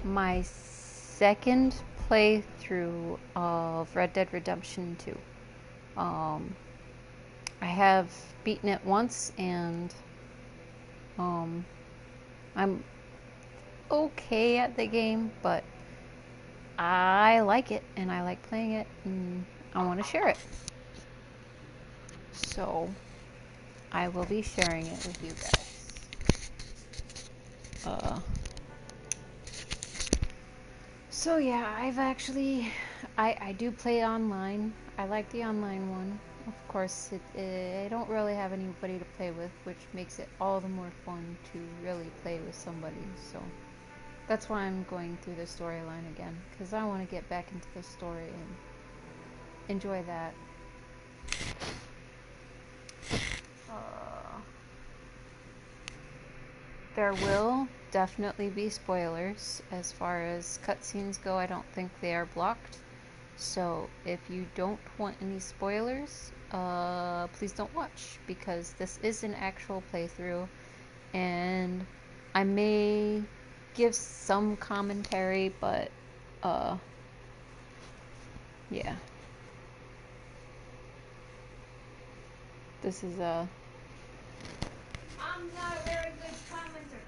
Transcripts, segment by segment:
my second playthrough of Red Dead Redemption 2. I have beaten it once, and I'm okay at the game, but I like it, and I like playing it, and I want to share it. So I will be sharing it with you guys. So yeah, I do play online. I like the online one. Of course, I don't really have anybody to play with, which makes it all the more fun to really play with somebody. So that's why I'm going through the storyline again, because I want to get back into the story and enjoy that. There will definitely be spoilers. As far as cutscenes go, I don't think they are blocked. So if you don't want any spoilers, please don't watch, because this is an actual playthrough, and I may give some commentary, but yeah. This is I'm not a very good commenter.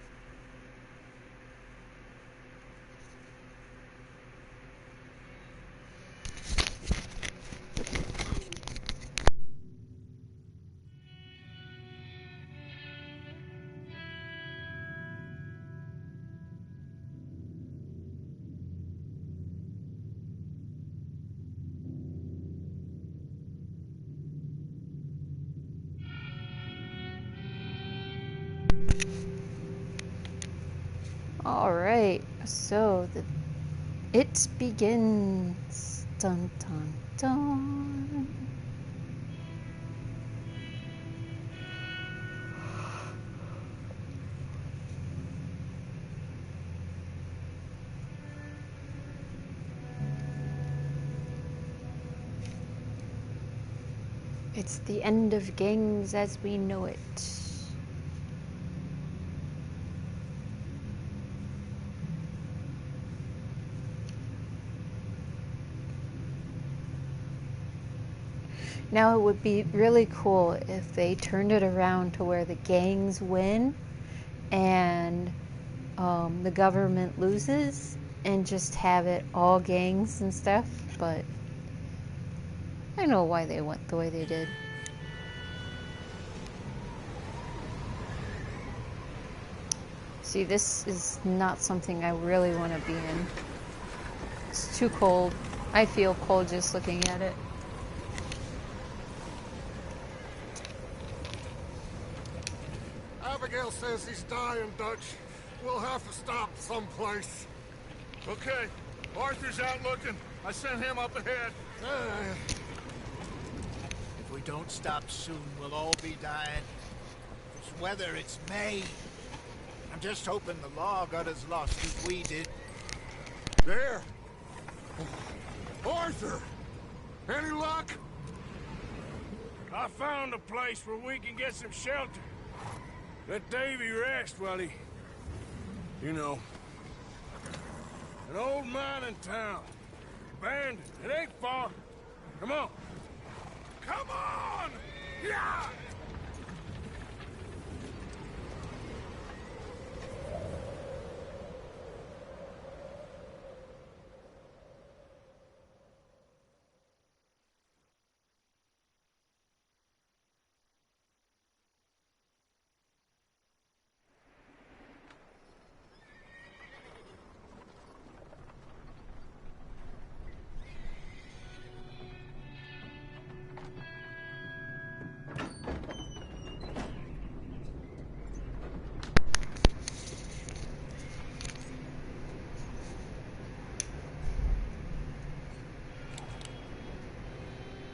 Alright, so it begins. Dun dun dun. It's the end of gangs as we know it. Now it would be really cool if they turned it around to where the gangs win and the government loses, and just have it all gangs and stuff, but I know why they went the way they did. See, this is not something I really want to be in. It's too cold. I feel cold just looking at it. Abigail says he's dying, Dutch. We'll have to stop someplace. Okay. Arthur's out looking. I sent him up ahead. If we don't stop soon, we'll all be dying. It's weather, it's May. I'm just hoping the law got as lost as we did. There. Arthur! Any luck? I found a place where we can get some shelter. Let Davy rest while he... You know. An old mining town. Abandoned. It ain't far. Come on. Come on! Yeah!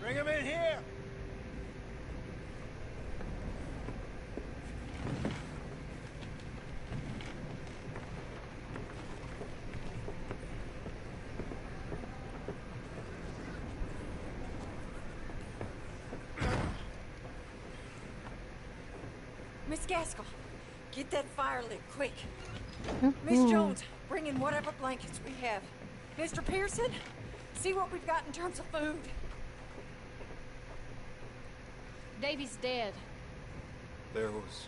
Bring him in here! Miss Gaskell, get that fire lit, quick. Miss Jones, bring bring in whatever blankets we have. Mr. Pearson, see what we've got in terms of food. Davy's dead. There was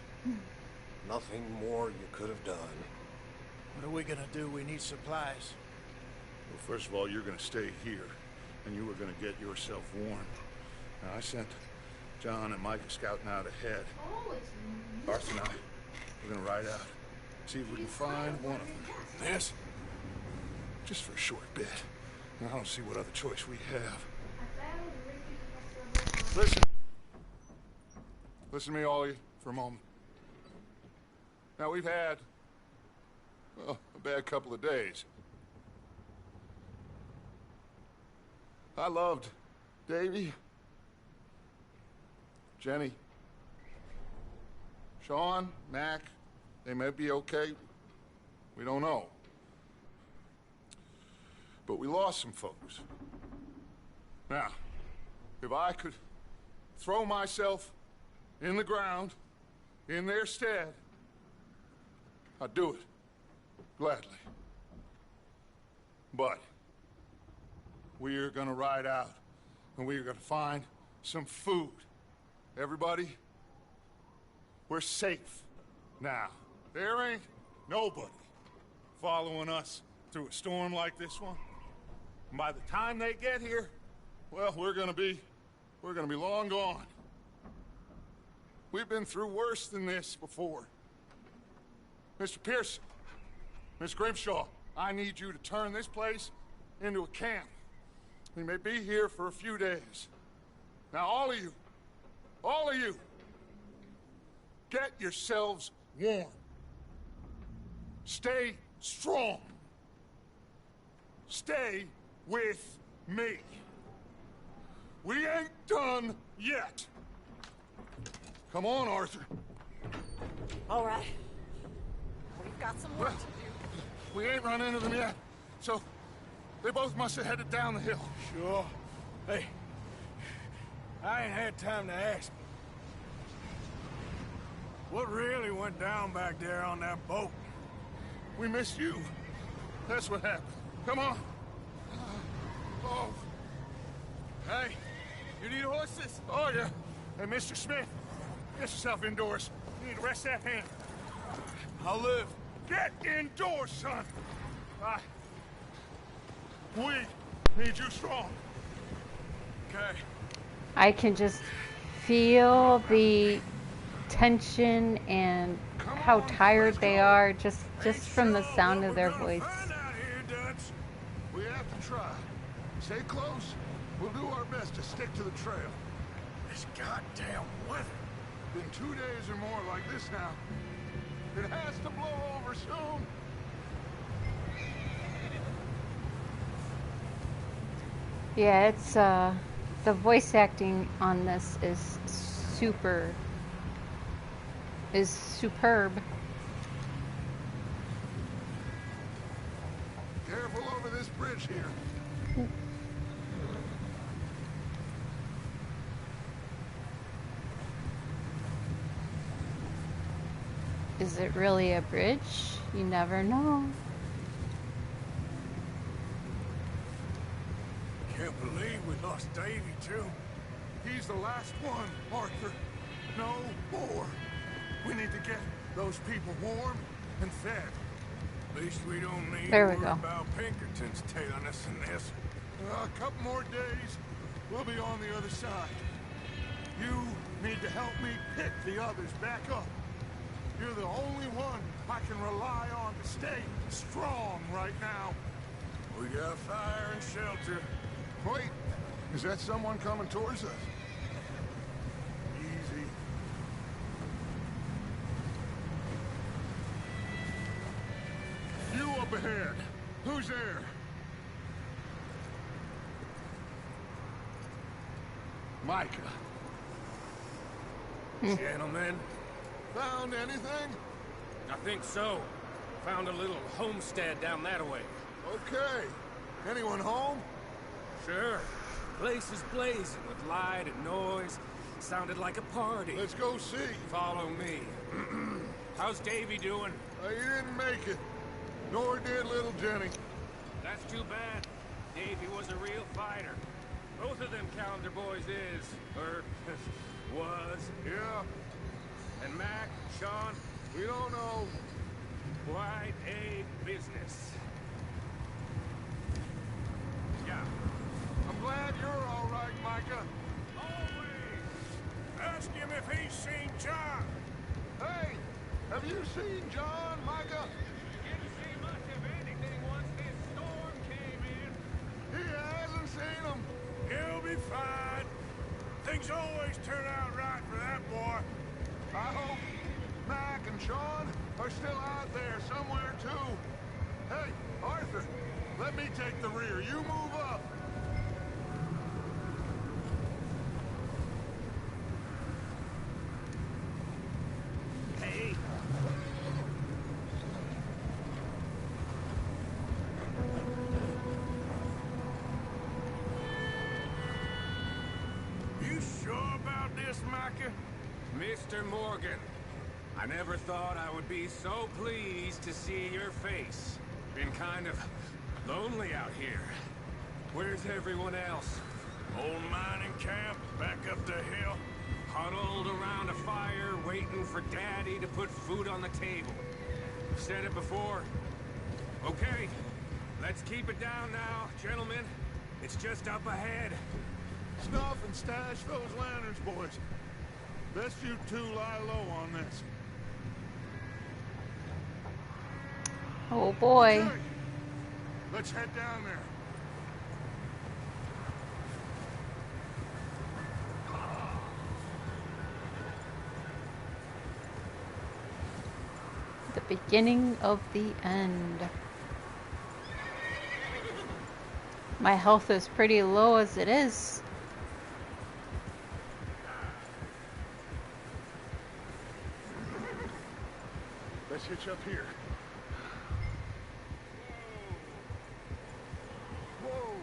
nothing more you could have done. What are we gonna do? We need supplies. Well, first of all, you're gonna stay here, and you were gonna get yourself warm. Now, I sent John and Micah scouting out ahead. Arthur and I, we're gonna ride out, see if we can find one of them. Yes? Just for a short bit. And I don't see what other choice we have. Listen. Listen to me, all of you, for a moment. Now, we've had, well, a bad couple of days. I loved Davy, Jenny, Sean, Mac. They may be okay. We don't know. But we lost some folks. Now, if I could throw myself in the ground in their stead, I'd do it gladly. But we're gonna ride out and we're gonna find some food. Everybody, we're safe now. There ain't nobody following us through a storm like this one. And by the time they get here, well, we're gonna be long gone. We've been through worse than this before. Mr. Pearson, Miss Grimshaw, I need you to turn this place into a camp. We may be here for a few days. Now, all of you, get yourselves warm. Stay strong. Stay with me. We ain't done yet. Come on, Arthur. All right. We've got some work to do. We ain't run into them yet, so they both must have headed down the hill. Sure. Hey, I ain't had time to ask. What really went down back there on that boat? We missed you. That's what happened. Come on. Oh. Hey, you need horses? Oh, yeah. Hey, Mr. Smith, get yourself indoors. You need to rest that hand. I'll live. Get indoors, son. We need you strong. Okay. I can just feel the tension and how tired they are just from the sound of their voice. We have to try. Stay close. We'll do our best to stick to the trail. This goddamn weather. Been 2 days or more like this now. It has to blow over soon. Yeah, it's the voice acting on this is superb. Careful over this bridge here. Is it really a bridge? You never know. Can't believe we lost Davy, too. He's the last one, Arthur. No more. We need to get those people warm and fed. At least we don't need There to we worry go. about Pinkertons tailing us in this. A couple more days, we'll be on the other side. You need to help me pick the others back up. You're the only one I can rely on to stay strong right now. We got fire and shelter. Wait, is that someone coming towards us? Easy. You up ahead. Who's there? Micah. Gentlemen, Found anything? I think so. Found a little homestead down that way. Okay. Anyone home? Sure. Place is blazing with light and noise. Sounded like a party. Let's go see. Follow me. How's Davy doing? He didn't make it. Nor did little little Jenny. That's too bad. Davy was a real fighter. Both of them Calendar boys is, or was. Yeah, And Mac, Sean, we don't know. quite a business. Yeah. I'm glad you're all right, Micah. Always! Ask him if he's seen John. Hey, have you seen John, Micah? Didn't see much of anything once this storm came in. He hasn't seen him. He'll be fine. Things always turn out right for that boy. I hope Mac and Sean are still out there somewhere, too. Hey, Arthur, let me take the rear. You move up. Hey. You sure about this, Micah? Mr. Morgan, I never thought I would be so pleased to see your face. Been kind of lonely out here. Where's everyone else? Old mining camp, back up the hill. Huddled around a fire, waiting for Daddy to put food on the table. I've said it before. Okay, let's keep it down now, gentlemen. It's just up ahead. Snuff and stash those lanterns, boys. Best you two lie low on this. Oh boy. Okay. Let's head down there. The beginning of the end. My health is pretty low as it is. Let's hitch up here. Whoa!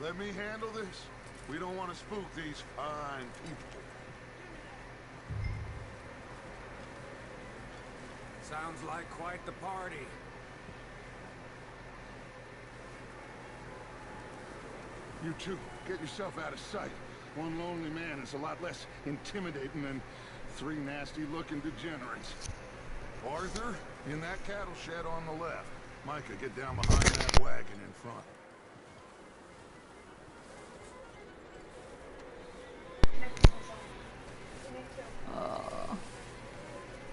Let me handle this. We don't want to spook these fine people. Sounds like quite the party. You two, get yourself out of sight. One lonely man is a lot less intimidating than three nasty-looking degenerates. Arthur, in that cattle shed on the left. Micah, get down behind that wagon in front.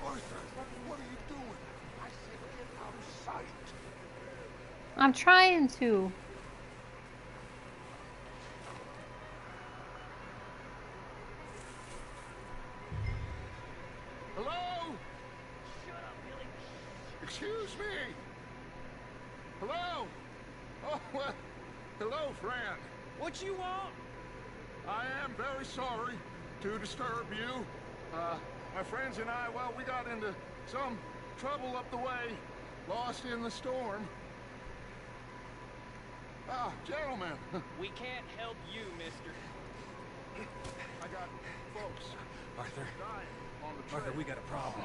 Arthur, what are you doing? I said get out of sight. I'm trying to. Hello? Shut up, Billy. Excuse me. Hello? Oh, well, hello, friend. What you want? I am very sorry to disturb you. My friends and I, well, we got into some trouble up the way, lost in the storm. Ah, gentlemen. We can't help you, mister. I got folks Arthur, dying on the trail. Arthur, we got a problem.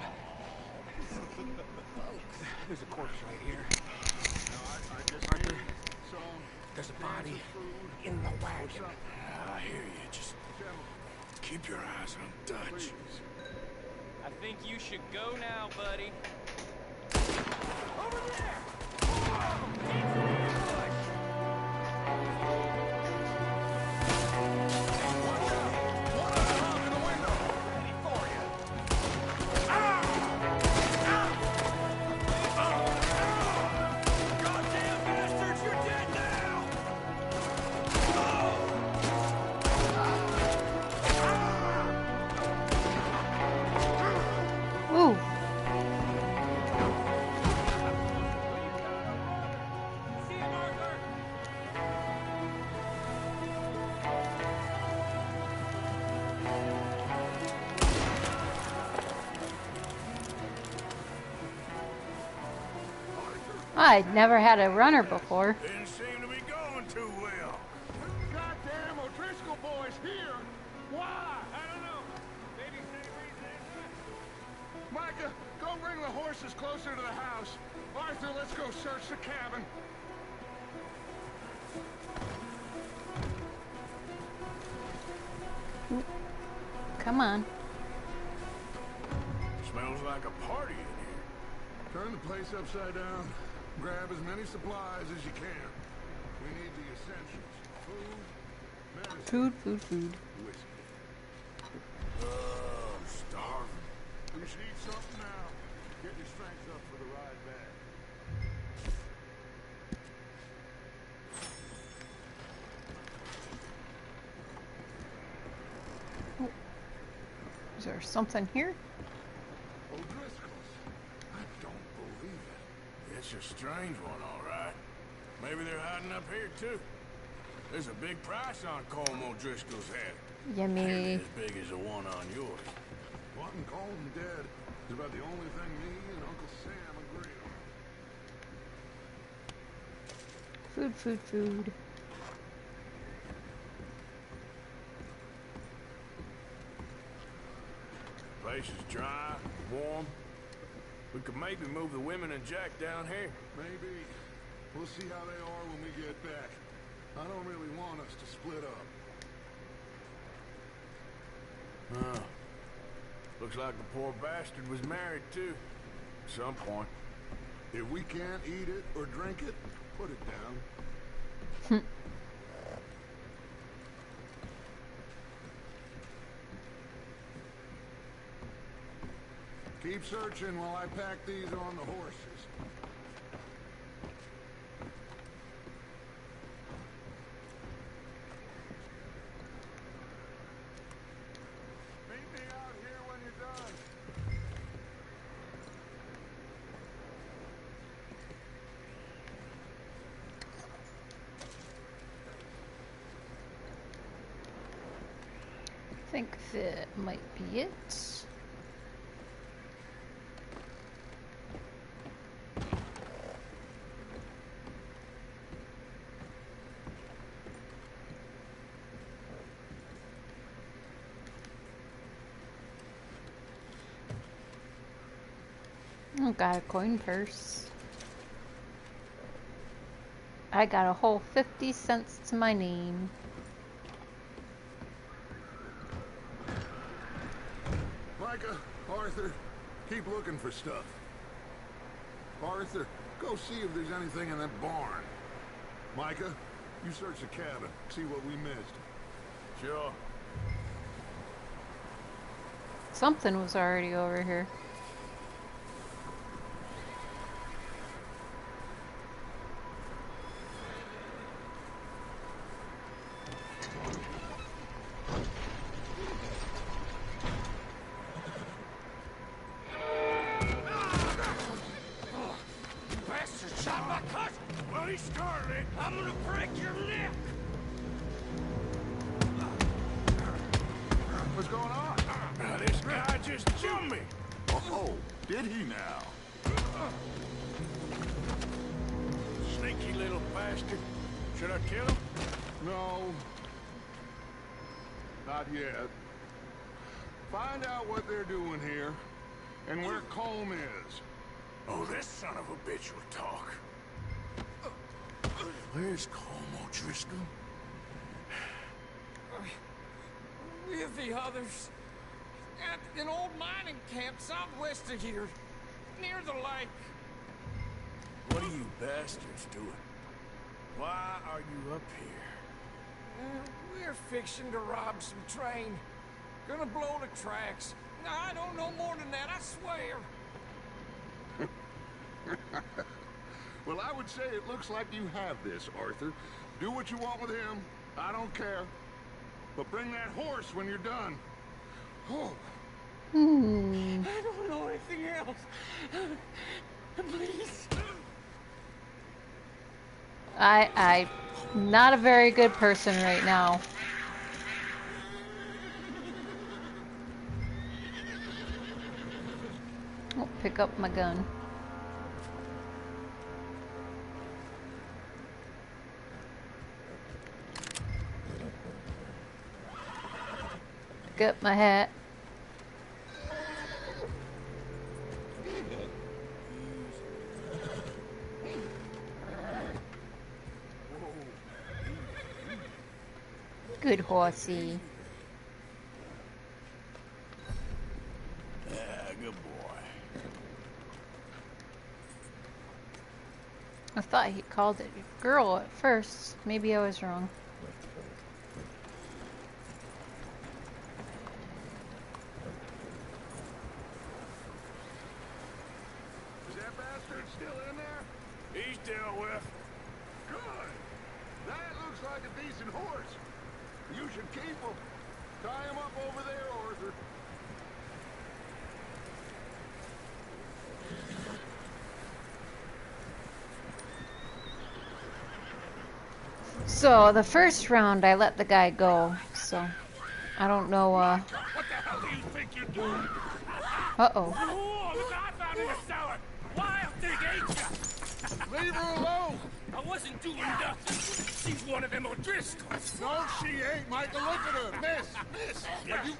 There's a corpse right here. No, I just Arthur, need some there's a cans body of food in the or wagon. something. I hear you. Just Gentlemen, keep your eyes on Dutch. please. I think you should go now, buddy. Over there! Goddamn bastards, you're dead now! Ooh. I'd never had a runner before. Didn't seem to be going too well. Goddamn O'Driscoll boys here! Why? I don't know. Maybe same reason. Micah, go bring the horses closer to the house. Arthur, let's go search the cabin. Come on. Smells like a party in here. Turn the place upside down. Grab as many supplies as you can. We need the essentials. Food, medicine, Food. whiskey. I'm starving. You should eat something now. Get your strength up for the ride back. Is there something here? O'Driscoll's. I don't believe it. It's a strange one, all right. Maybe they're hiding up here, too. There's a big price on Colm O'Driscoll's head. Yummy. Nearly as big as the one on yours. Wanting Colm dead is about the only thing me and Uncle Sam agree on. Food. Place is dry, warm. We could maybe move the women and Jack down here. Maybe. We'll see how they are when we get back. I don't really want us to split up. Oh. Looks like the poor bastard was married, too. At some point. If we can't eat it or drink it, put it down. Keep searching while I pack these on the horses. Meet me out here when you're done. I think that might be it. Oh, got a coin purse. I got a whole 50 cents to my name. Micah, Arthur, keep looking for stuff. Arthur, go see if there's anything in that barn. Micah, you search the cabin, see what we missed. Sure. Something was already over here. I'm gonna break your neck! What's going on? Now, this guy just jumped me! Oh, did he now? Sneaky little bastard. Should I kill him? No. Not yet. Find out what they're doing here, and where Colm is. Oh, this son of a bitch will talk. Where's Colm O'Driscoll? With the others. At an old mining camp southwest of here. Near the lake. What are you bastards doing? Why are you up here? We're fixing to rob some train. Gonna blow the tracks. I don't know more than that, I swear. Well, I would say it looks like you have this, Arthur. Do what you want with him. I don't care. But bring that horse when you're done. Oh. I don't know anything else. Please. I'm not a very good person right now. Oh, pick up my gun. Got my hat. Good horsey. Yeah, good boy. I thought he called it a girl at first. Maybe I was wrong. Is that bastard still in there? He's dealt with. Good. That looks like a decent horse. You should keep him. Tie him up over there, Arthur. So the first round I let the guy go. So I don't know. What the hell do you think you're doing? Uh-oh. Oh, look what I found in the cellar! Wild thing, ain't ya? Leave her alone. I wasn't doing nothing. She's one of them O'Driscolls. No, she ain't, Michael. Look at her. Miss. Are you...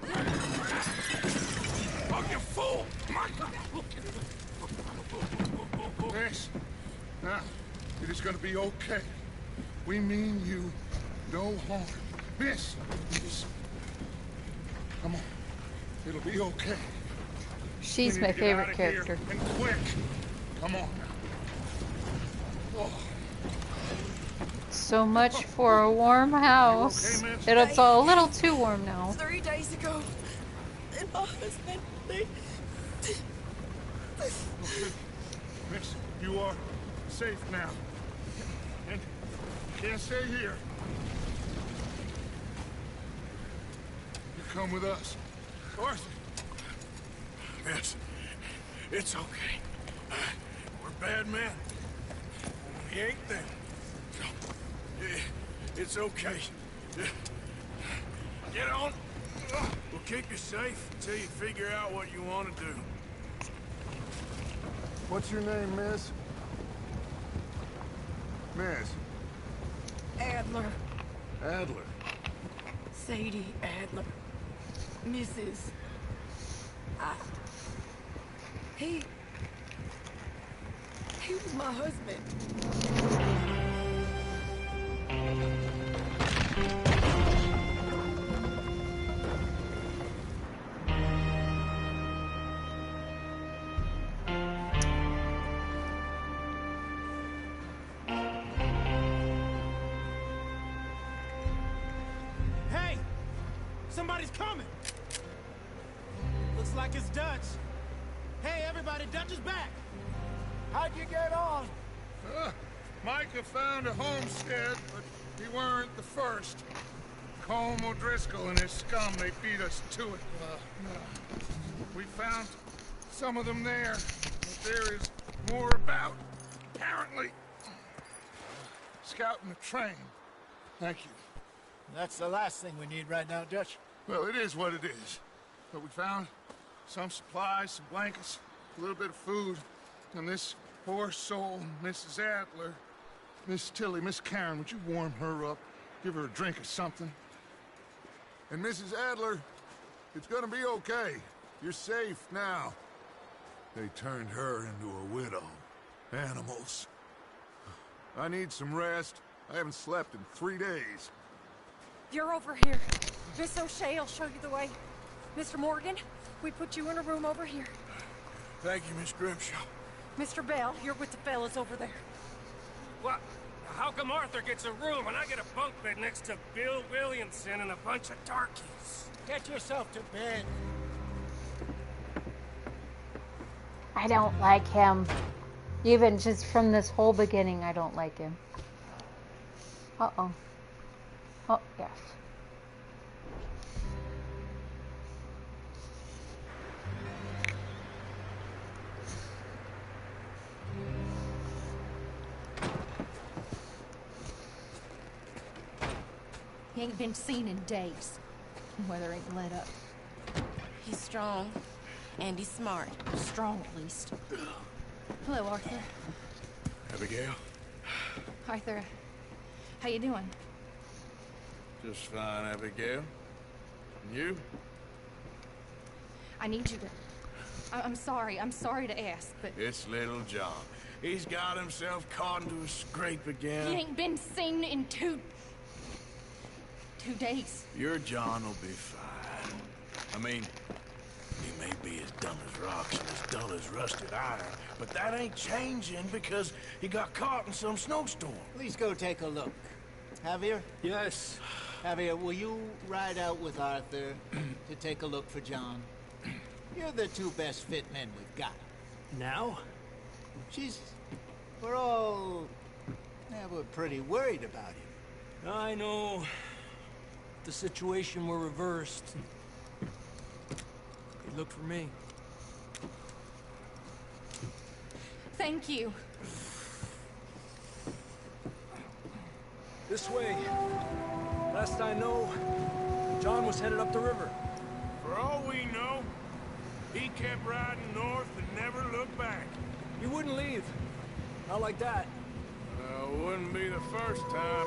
Oh, you fool! Michael! Miss. Now, it is going to be okay. We mean you no harm. Miss. Come on. It'll be okay. She's We my need to get favorite out of here, character. and quick. Come on. Oh. So much for a warm house. You okay, miss? It's a little too warm now. 3 days ago, and my husband, Miss, you are safe now. And you can't stay here. You come with us. Arthur. Miss, it's okay. We're bad men. We ain't them. It's okay. Get on. We'll keep you safe until you figure out what you want to do. What's your name, miss? Miss. Adler, Adler. Sadie Adler, Mrs. He was my husband. Hey! Somebody's coming! Looks like it's Dutch. Hey, everybody, Dutch is back! How'd you get on? Micah found a homestead, but he weren't the first. Colm O'Driscoll and his scum, they beat us to it. We found some of them there, but there is more about, apparently. Scouting the train. Thank you. That's the last thing we need right now, Dutch. Well, it is what it is. But we found some supplies, some blankets, a little bit of food, and this poor soul, Mrs. Adler, Miss Tilly, Miss Karen, would you warm her up? Give her a drink or something? And Mrs. Adler, it's gonna be okay. You're safe now. They turned her into a widow. Animals. I need some rest. I haven't slept in 3 days. You're over here. Miss O'Shea will show you the way. Mr. Morgan, we put you in a room over here. Thank you, Miss Grimshaw. Mr. Bell, you're with the fellas over there. What? How come Arthur gets a room and I get a bunk bed next to Bill Williamson and a bunch of darkies? Get yourself to bed. I don't like him. Even just from this whole beginning, I don't like him. Uh-oh. Oh, yes. He ain't been seen in days. Weather ain't let up. He's strong, and he's smart. Strong, at least. Hello, Arthur. Abigail? Arthur, how you doing? Just fine, Abigail. And you? I need you to... I'm sorry to ask, but... It's little John. He's got himself caught into a scrape again. He ain't been seen in 2 days. Your John will be fine. I mean, he may be as dumb as rocks and as dull as rusted iron, but that ain't changing because he got caught in some snowstorm. Please go take a look. Javier? Yes. Javier, will you ride out with Arthur to take a look for John? You're the 2 best fit men we've got. Now? We're all... Yeah, we're pretty worried about him. I know. If the situation were reversed, he'd look for me. Thank you. This way. Last I know, John was headed up the river. For all we know, he kept riding north and never looked back. He wouldn't leave. Not like that. Wouldn't be the first time.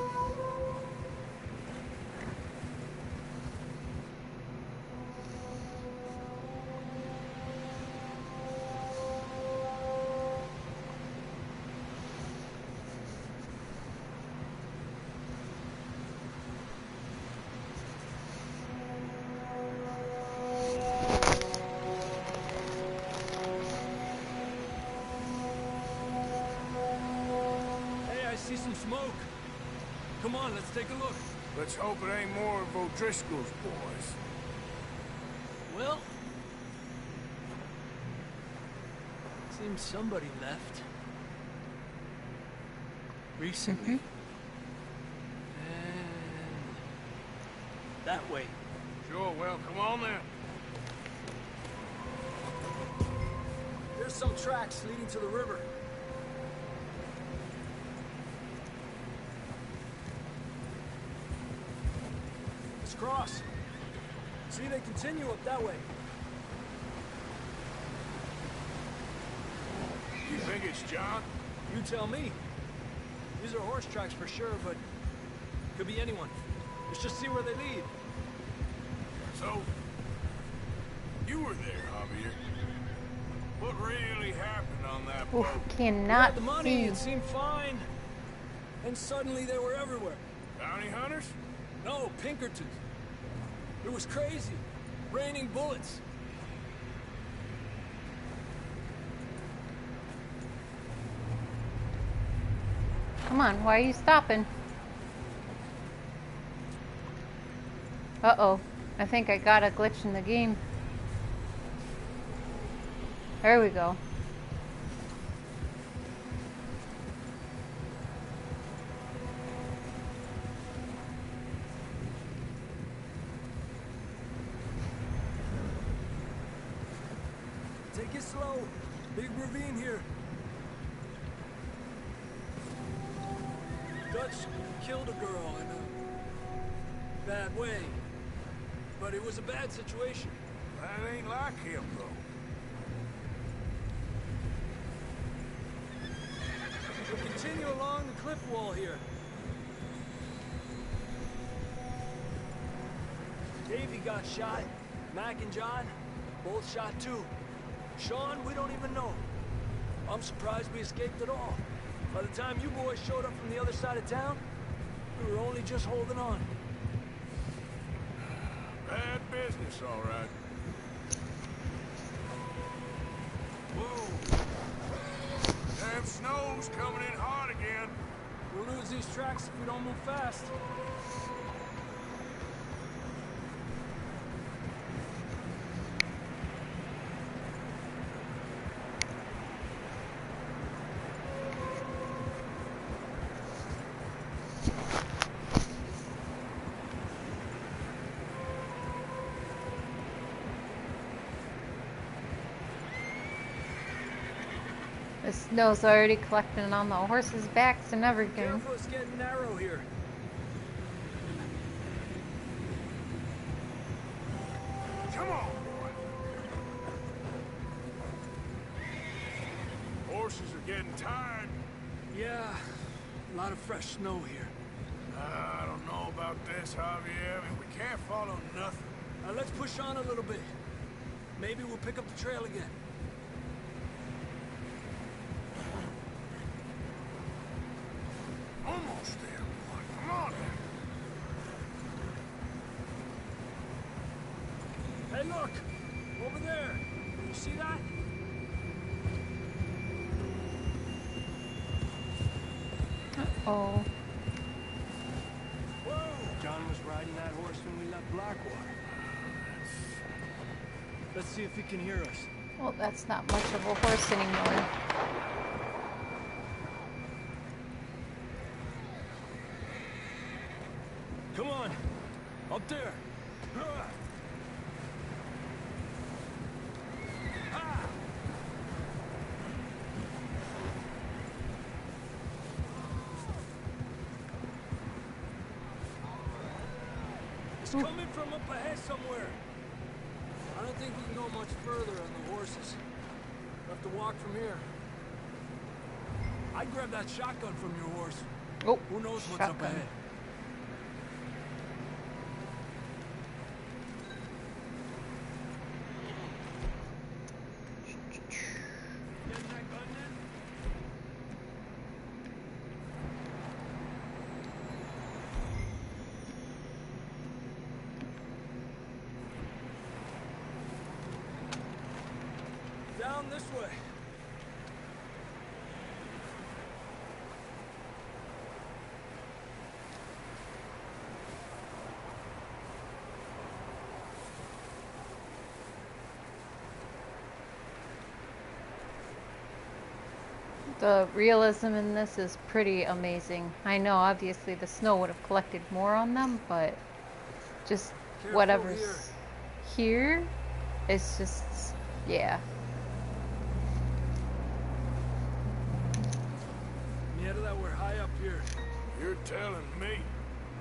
See some smoke. Come on, let's take a look. Let's hope it ain't more of O'Driscoll's boys. Well, seems somebody left. Recently. And that way. Sure, well, come on then. There's some tracks leading to the river. Cross. See, they continue up that way. You think it's John? You tell me. These are horse tracks for sure, but could be anyone. Let's just see where they lead. So, you were there, Javier. What really happened on that boat? Cannot the money, see. it seemed fine. And suddenly they were everywhere. Bounty hunters? No, Pinkertons. It was crazy. Raining bullets. Come on, why are you stopping? Uh-oh. I think I got a glitch in the game. There we go. Take it slow. Big ravine here. Dutch killed a girl in a bad way. But it was a bad situation. That ain't like him, though. We'll continue along the cliff wall here. Davey got shot. Mac and John, both shot too. Sean, we don't even know. I'm surprised we escaped at all. By the time you boys showed up from the other side of town, we were only just holding on. Bad business, all right. Whoa. Damn snow's coming in hard again. We'll lose these tracks if we don't move fast. The snow's already collecting on the horses' backs and everything. Careful, it's getting narrow here. Come on, boy. Horses are getting tired. Yeah, a lot of fresh snow here. I don't know about this, Javier. I mean, we can't follow nothing. Let's push on a little bit. Maybe we'll pick up the trail again. Almost there, boy. Come on. Hey, look! Over there! You see that? Uh-oh. Whoa! John was riding that horse when we left Blackwater. Let's see if he can hear us. Well, that's not much of a horse anymore. Come on! Up there! It's coming from up ahead somewhere. I don't think we can go much further on the horses. We'll have to walk from here. I'd grab that shotgun from your horse. Oh, who knows what's up ahead? Down this way. The realism in this is pretty amazing. I know obviously the snow would have collected more on them, but just whatever's here, it's just, yeah. That we're high up here. You're telling me.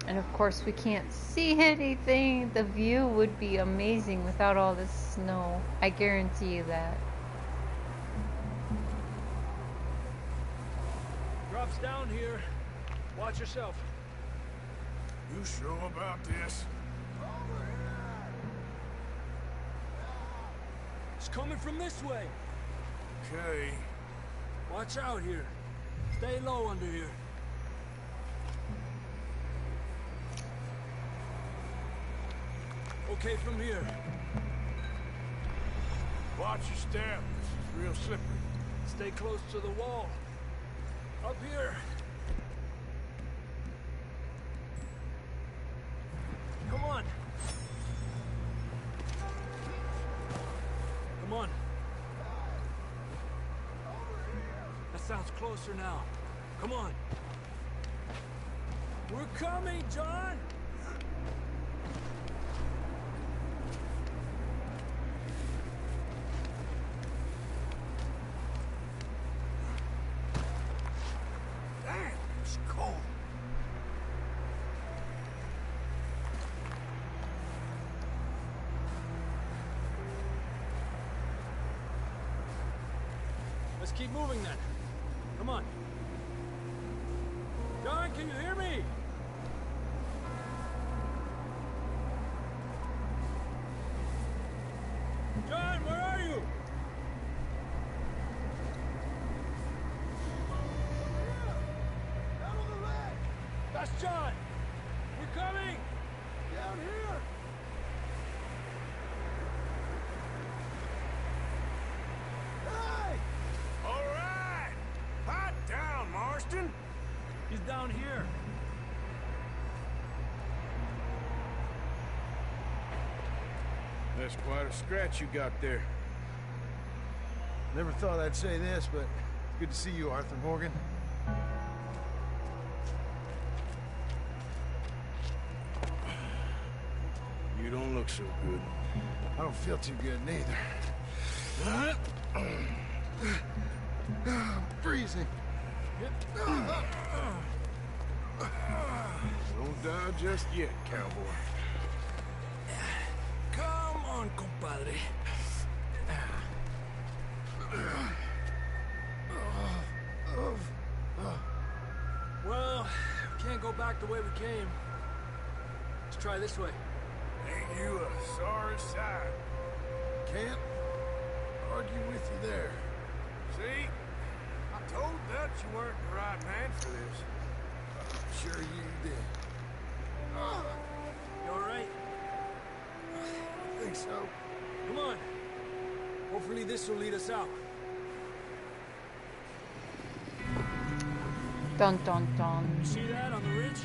And of course we can't see anything. The view would be amazing without all this snow. I guarantee you that. Drops down here. Watch yourself. You sure about this? It's coming from this way. Okay. Watch out here. Stay low under here. Okay, from here. Watch your step. This is real slippery. Stay close to the wall. Up here. Come on. Come on. That sounds closer now. Come on. We're coming, John! Damn, it's cold. Let's keep moving then. Come on. John, can you hear me? John, where are you? Down on the ledge. That's John. We're coming. Down here. Hey! All right. Hot down, Marston. He's down here. That's quite a scratch you got there. Never thought I'd say this, but it's good to see you, Arthur Morgan. You don't look so good. I don't feel too good, neither. I'm freezing. Don't die just yet, cowboy. Come on, compadre. Well, we can't go back the way we came. Let's try this way. Ain't you a sorry sight? Can't argue with you there. See? I told Dutch you weren't the right man for this. Sure you did. You alright? I think so. Come on. Hopefully this will lead us out. Dun dun dun. You see that on the ridge?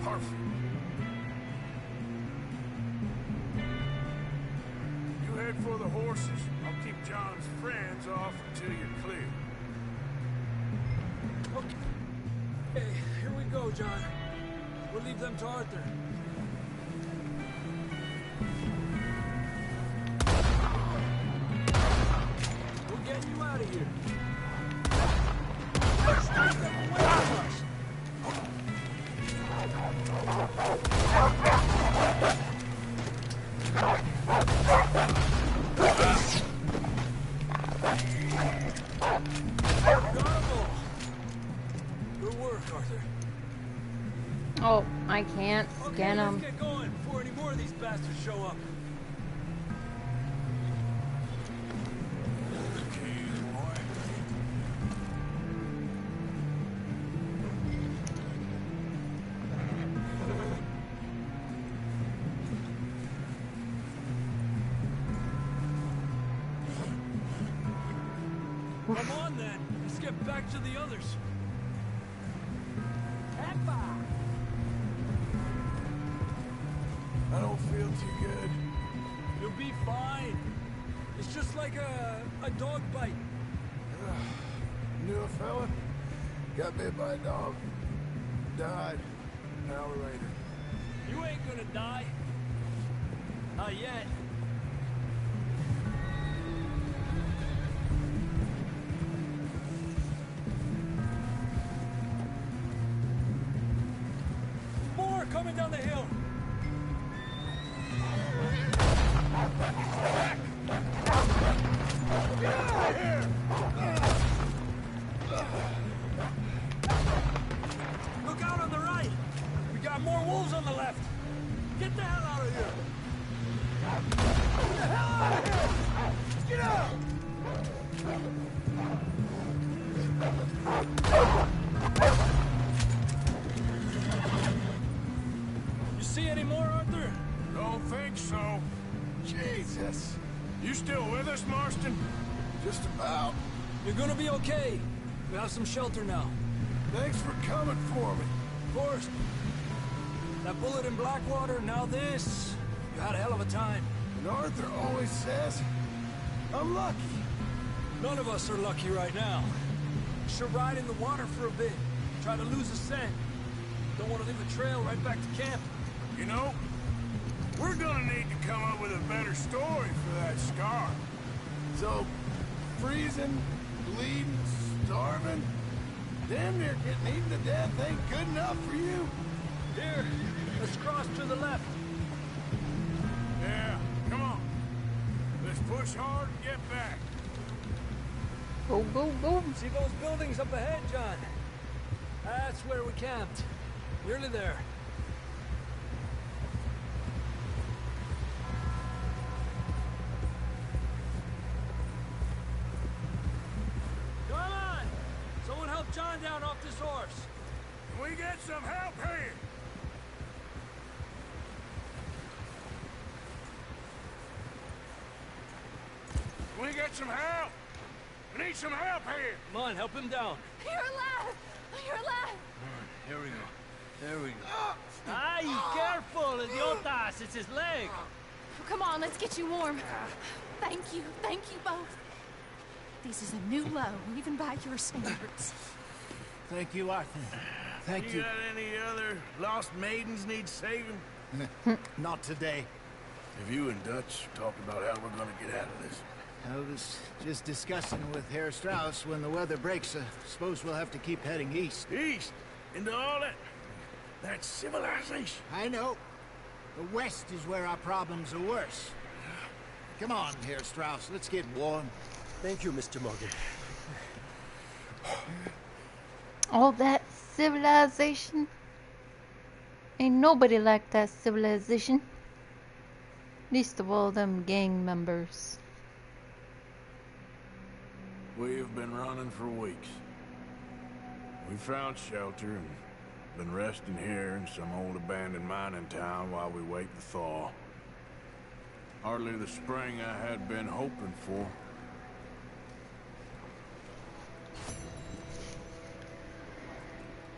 Perfect. You head for the horses. I'll keep John's friends off until you're clear. Okay. Hey, here we go, John. We'll leave them to Arthur. We're getting you out of here. Stop them away from us. Good work, Arthur. Oh, I can't scan Let's them. get going before any more of these bastards show up. Come on then, let's get back to the others. I don't feel too good. You'll be fine. It's just like a dog bite. Knew a fella. Got bit by a dog. Died. An hour later. You ain't gonna die. Not yet. More coming down the hill. Get out of here! Look out on the right. We got more wolves on the left. Get the hell out of here! Get the hell out of here! Get out! You see any more, Arthur? Don't think so. Jesus. You still with us, Marston? Just about. You're gonna be okay. We have some shelter now. Thanks for coming for me. Of course. That bullet in Blackwater, now this. You had a hell of a time. And Arthur always says, I'm lucky. None of us are lucky right now. Should ride in the water for a bit. Try to lose a scent. Don't want to leave a trail right back to camp. You know, we're gonna need to come up with a better story for that scar. So, freezing, bleeding, starving, damn near getting eaten to death ain't good enough for you? Here, let's cross to the left. Yeah, come on. Let's push hard and get back. Go, go, go. See those buildings up ahead, John? That's where we camped. Nearly there. Come on! Someone help John down off this horse. Can we get some help here? Can we get some help? We need some help here. Come on, help him down. You're alive! You're alive! Here we go. There we go. Ay, careful, idiotas! It's his leg. Come on, let's get you warm. Thank you both. This is a new low, even by your standards. Thank you, Arthur. Thank you. Got any other lost maidens need saving? Not today. Have you and Dutch talked about how we're gonna get out of this? I was just discussing with Herr Strauss when the weather breaks. Suppose we'll have to keep heading east. East? Into all that civilization. I know. The west is where our problems are worse. Come on, Herr Strauss. Let's get warm. Thank you, Mr. Morgan. All that civilization. Ain't nobody like that civilization. Least of all them gang members. We've been running for weeks. We found shelter and been resting here in some old abandoned mining town while we wait the thaw. Hardly the spring I had been hoping for.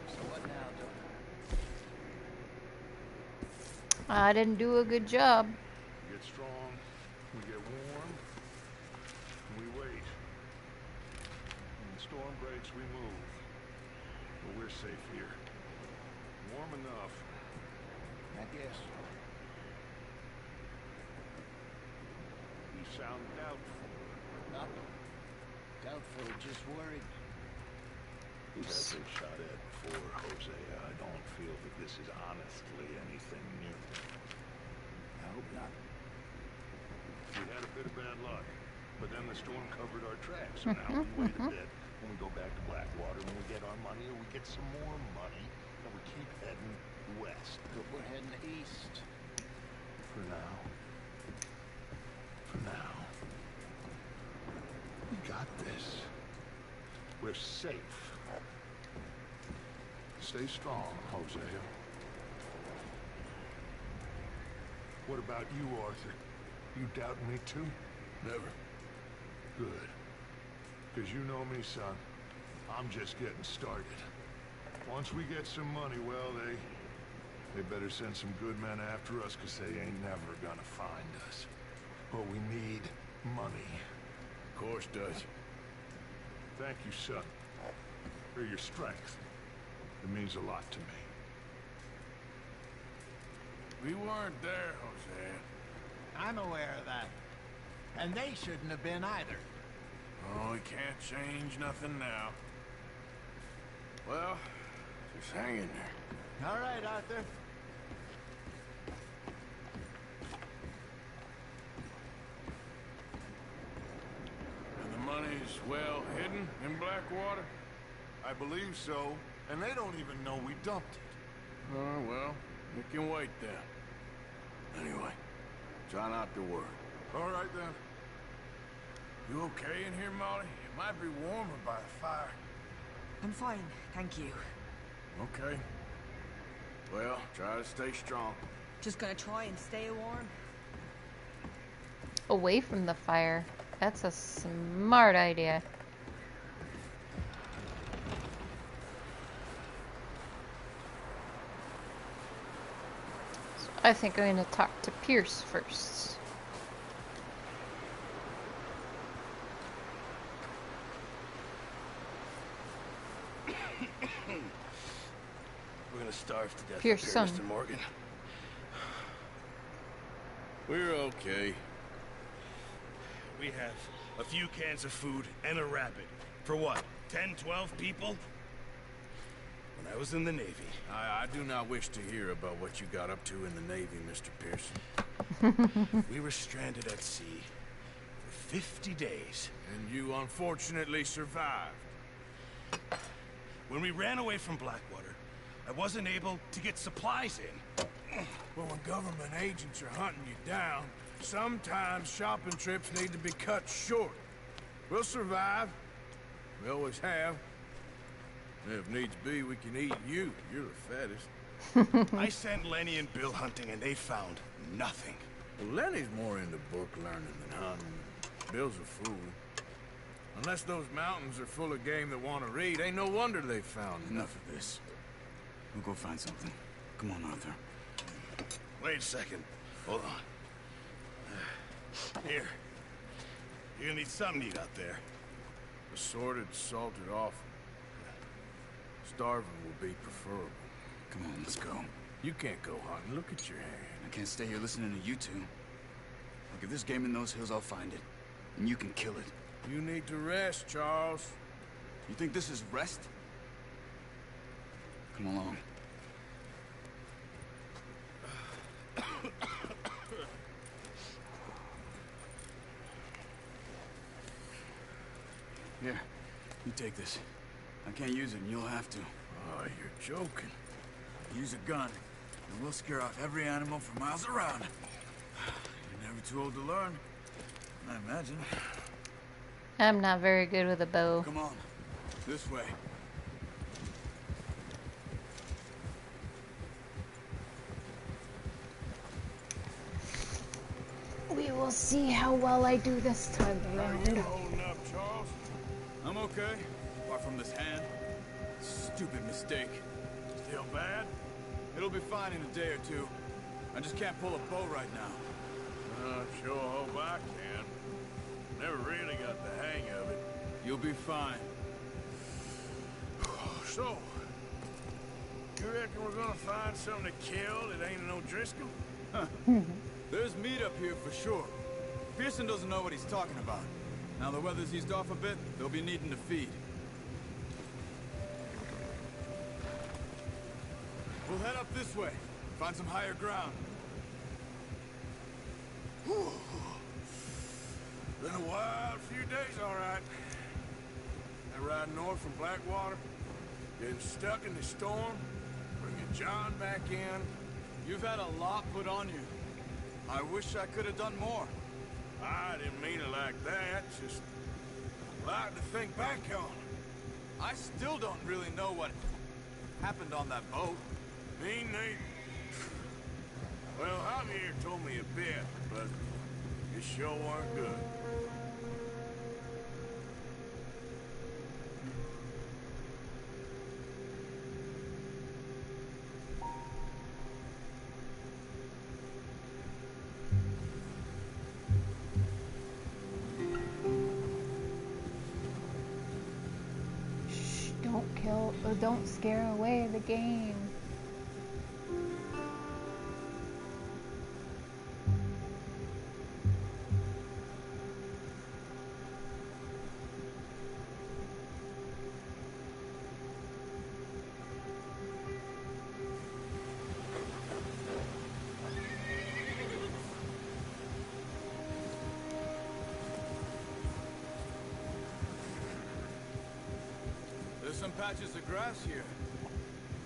So what now, Doc? I didn't do a good job. We get strong, we get warm, and we wait. When the storm breaks, we move. But we're safe here. Warm enough. I guess. You sound doubtful. Not doubtful, just worried. We've had been shot at before, Jose. I don't feel that this is honestly anything new. I hope not. We had a bit of bad luck, but then the storm covered our tracks, so now we wait a bit. When we go back to Blackwater, when we get our money, or we get some more money, and we keep heading west. But we're heading east. For now. For now. We got this. We're safe. Stay strong, Hosea. What about you, Arthur? You doubt me too? Never. Good. Because you know me, son. I'm just getting started. Once we get some money, well, they better send some good men after us, because they ain't never gonna find us. But we need money. Of course, Dutch. Thank you, son, for your strength. It means a lot to me. We weren't there, Jose. I'm aware of that. And they shouldn't have been either. Oh, we can't change nothing now. Well, just hang in there. All right, Arthur. And the money's well hidden in Blackwater? I believe so, and they don't even know we dumped it. Oh, well, we can wait then. Anyway, try not to worry. All right, then. You okay in here, Molly? It might be warmer by the fire. I'm fine, thank you. Okay. Well, try to stay strong. Just gonna try and stay warm. Away from the fire. That's a smart idea. So I think I'm going to talk to Pierce first. We're gonna starve to death Pierce, up here, son. Mr. Morgan. We're okay. We have a few cans of food and a rapid. For what, 10, 12 people? When I was in the Navy. I do not wish to hear about what you got up to in the Navy, Mr. Pearson. We were stranded at sea for 50 days. And you unfortunately survived. When we ran away from Blackwater, I wasn't able to get supplies in. Well, when government agents are hunting you down, sometimes shopping trips need to be cut short. We'll survive. We always have. And if needs be, we can eat you. You're the fattest. I sent Lenny and Bill hunting, and they found nothing. Well, Lenny's more into book learning than hunting. Bill's a fool. Unless those mountains are full of game that want to read, ain't no wonder they found Enough of this. We'll go find something. Come on, Arthur. Wait a second. Hold on. Here. You're gonna need something to eat out there. Assorted, salted offal. Starving will be preferable. Come on, let's go. You can't go hunting. Look at your hand. I can't stay here listening to you two. Look, if there's game in those hills, I'll find it. And you can kill it. You need to rest, Charles. You think this is rest? Come along. Here, you take this. I can't use it, and you'll have to. Oh, you're joking. Use a gun, and we'll scare off every animal for miles around. You're Never too old to learn, I imagine. I'm not very good with a bow. Come on, this way. We will see how well I do this time around. How you holding up, Charles? I'm okay, apart from this hand. Stupid mistake. Still bad? It'll be fine in a day or two. I just can't pull a bow right now. Sure hope I can. Never really got the hang of it. You'll be fine. So, you reckon we're gonna find something to kill that ain't no Driscoll? Huh. There's meat up here for sure. Pearson doesn't know what he's talking about. Now the weather's eased off a bit, they'll be needing to feed. We'll head up this way. Find some higher ground. Whew. Been a wild few days, all right. I ride north from Blackwater, getting stuck in the storm, bringing John back in. You've had a lot put on you. I wish I could have done more. I didn't mean it like that, just a lot to think back on. I still don't really know what happened on that boat. Me neither. Well, Javier told me a bit, but it sure weren't good. Shh, don't kill or don't scare away the game. There's some patches of grass here.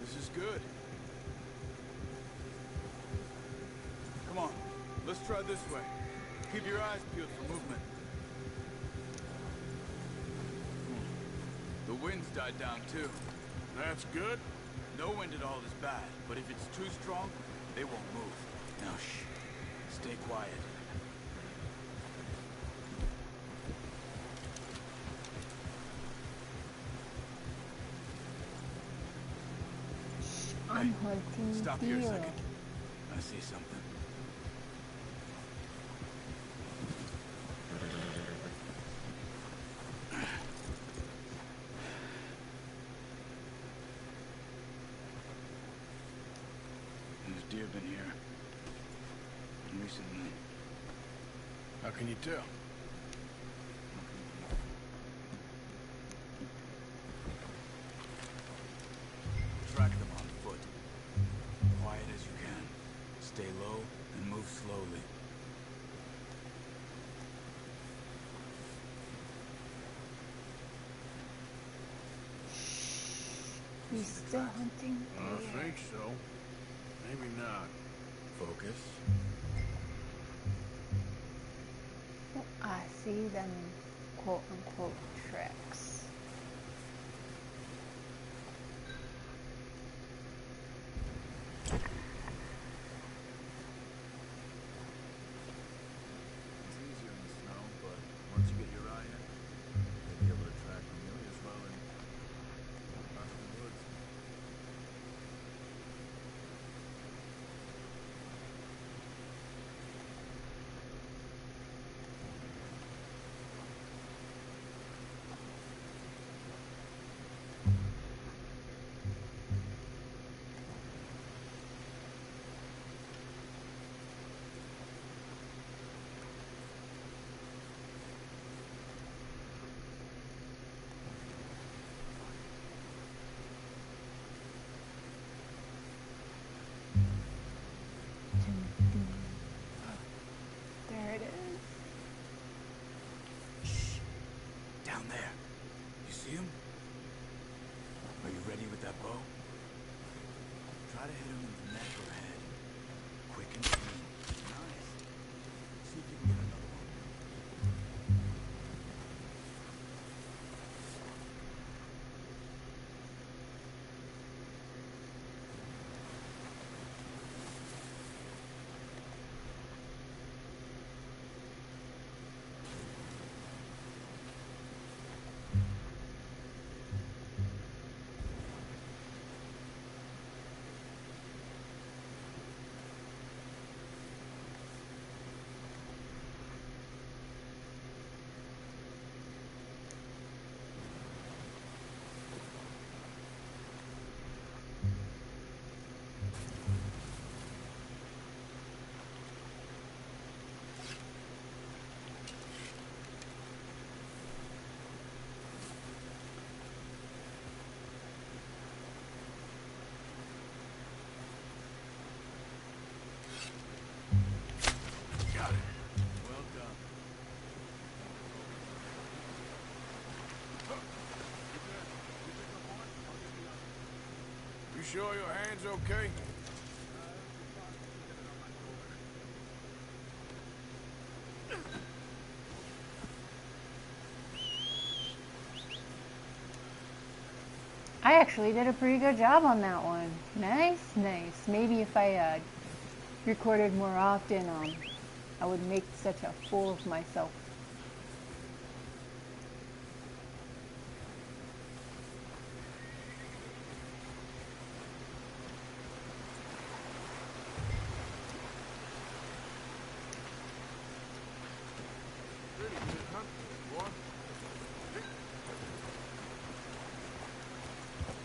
This is good. Come on, let's try this way. Keep your eyes peeled for movement. The wind's died down too. That's good. No wind at all is bad, but if it's too strong, they won't move. Now shh, stay quiet. I'm hunting Stop here a deer. second. I see something. There's deer been here recently. How can you tell? Track them on foot. Quiet as you can. Stay low and move slowly. He's still hunting I deer. think so. Maybe not. Focus. Oh, I see them quote-unquote tracks. It's easier in the snow, but once you get your eye in, you'll be able to track them nearly as well in parts of the woods. You sure your hand's okay? I actually did a pretty good job on that one. Nice, nice. Maybe if I recorded more often, I would make such a fool of myself.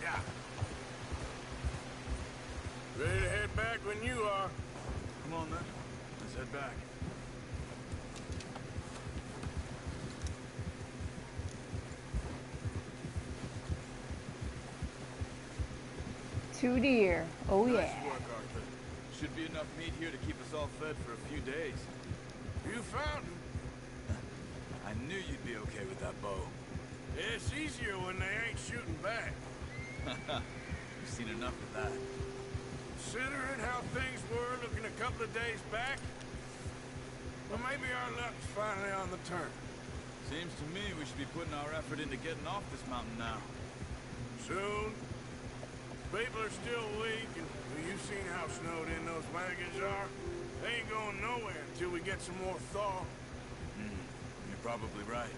Yeah. Ready to head back when you are. Come on, then. Let's head back. Two deer. Oh Nice yeah. work, Arthur. Should be enough meat here to keep us all fed for a few days. You found him. I knew you'd be okay with that bow. It's easier when they ain't shooting back. You've seen enough of that. Considering how things were looking a couple of days back, well, maybe our luck's finally on the turn. Seems to me we should be putting our effort into getting off this mountain now. Soon. People are still weak, and well, you've seen how snowed in those wagons are. They ain't going nowhere until we get some more thaw. You're probably right.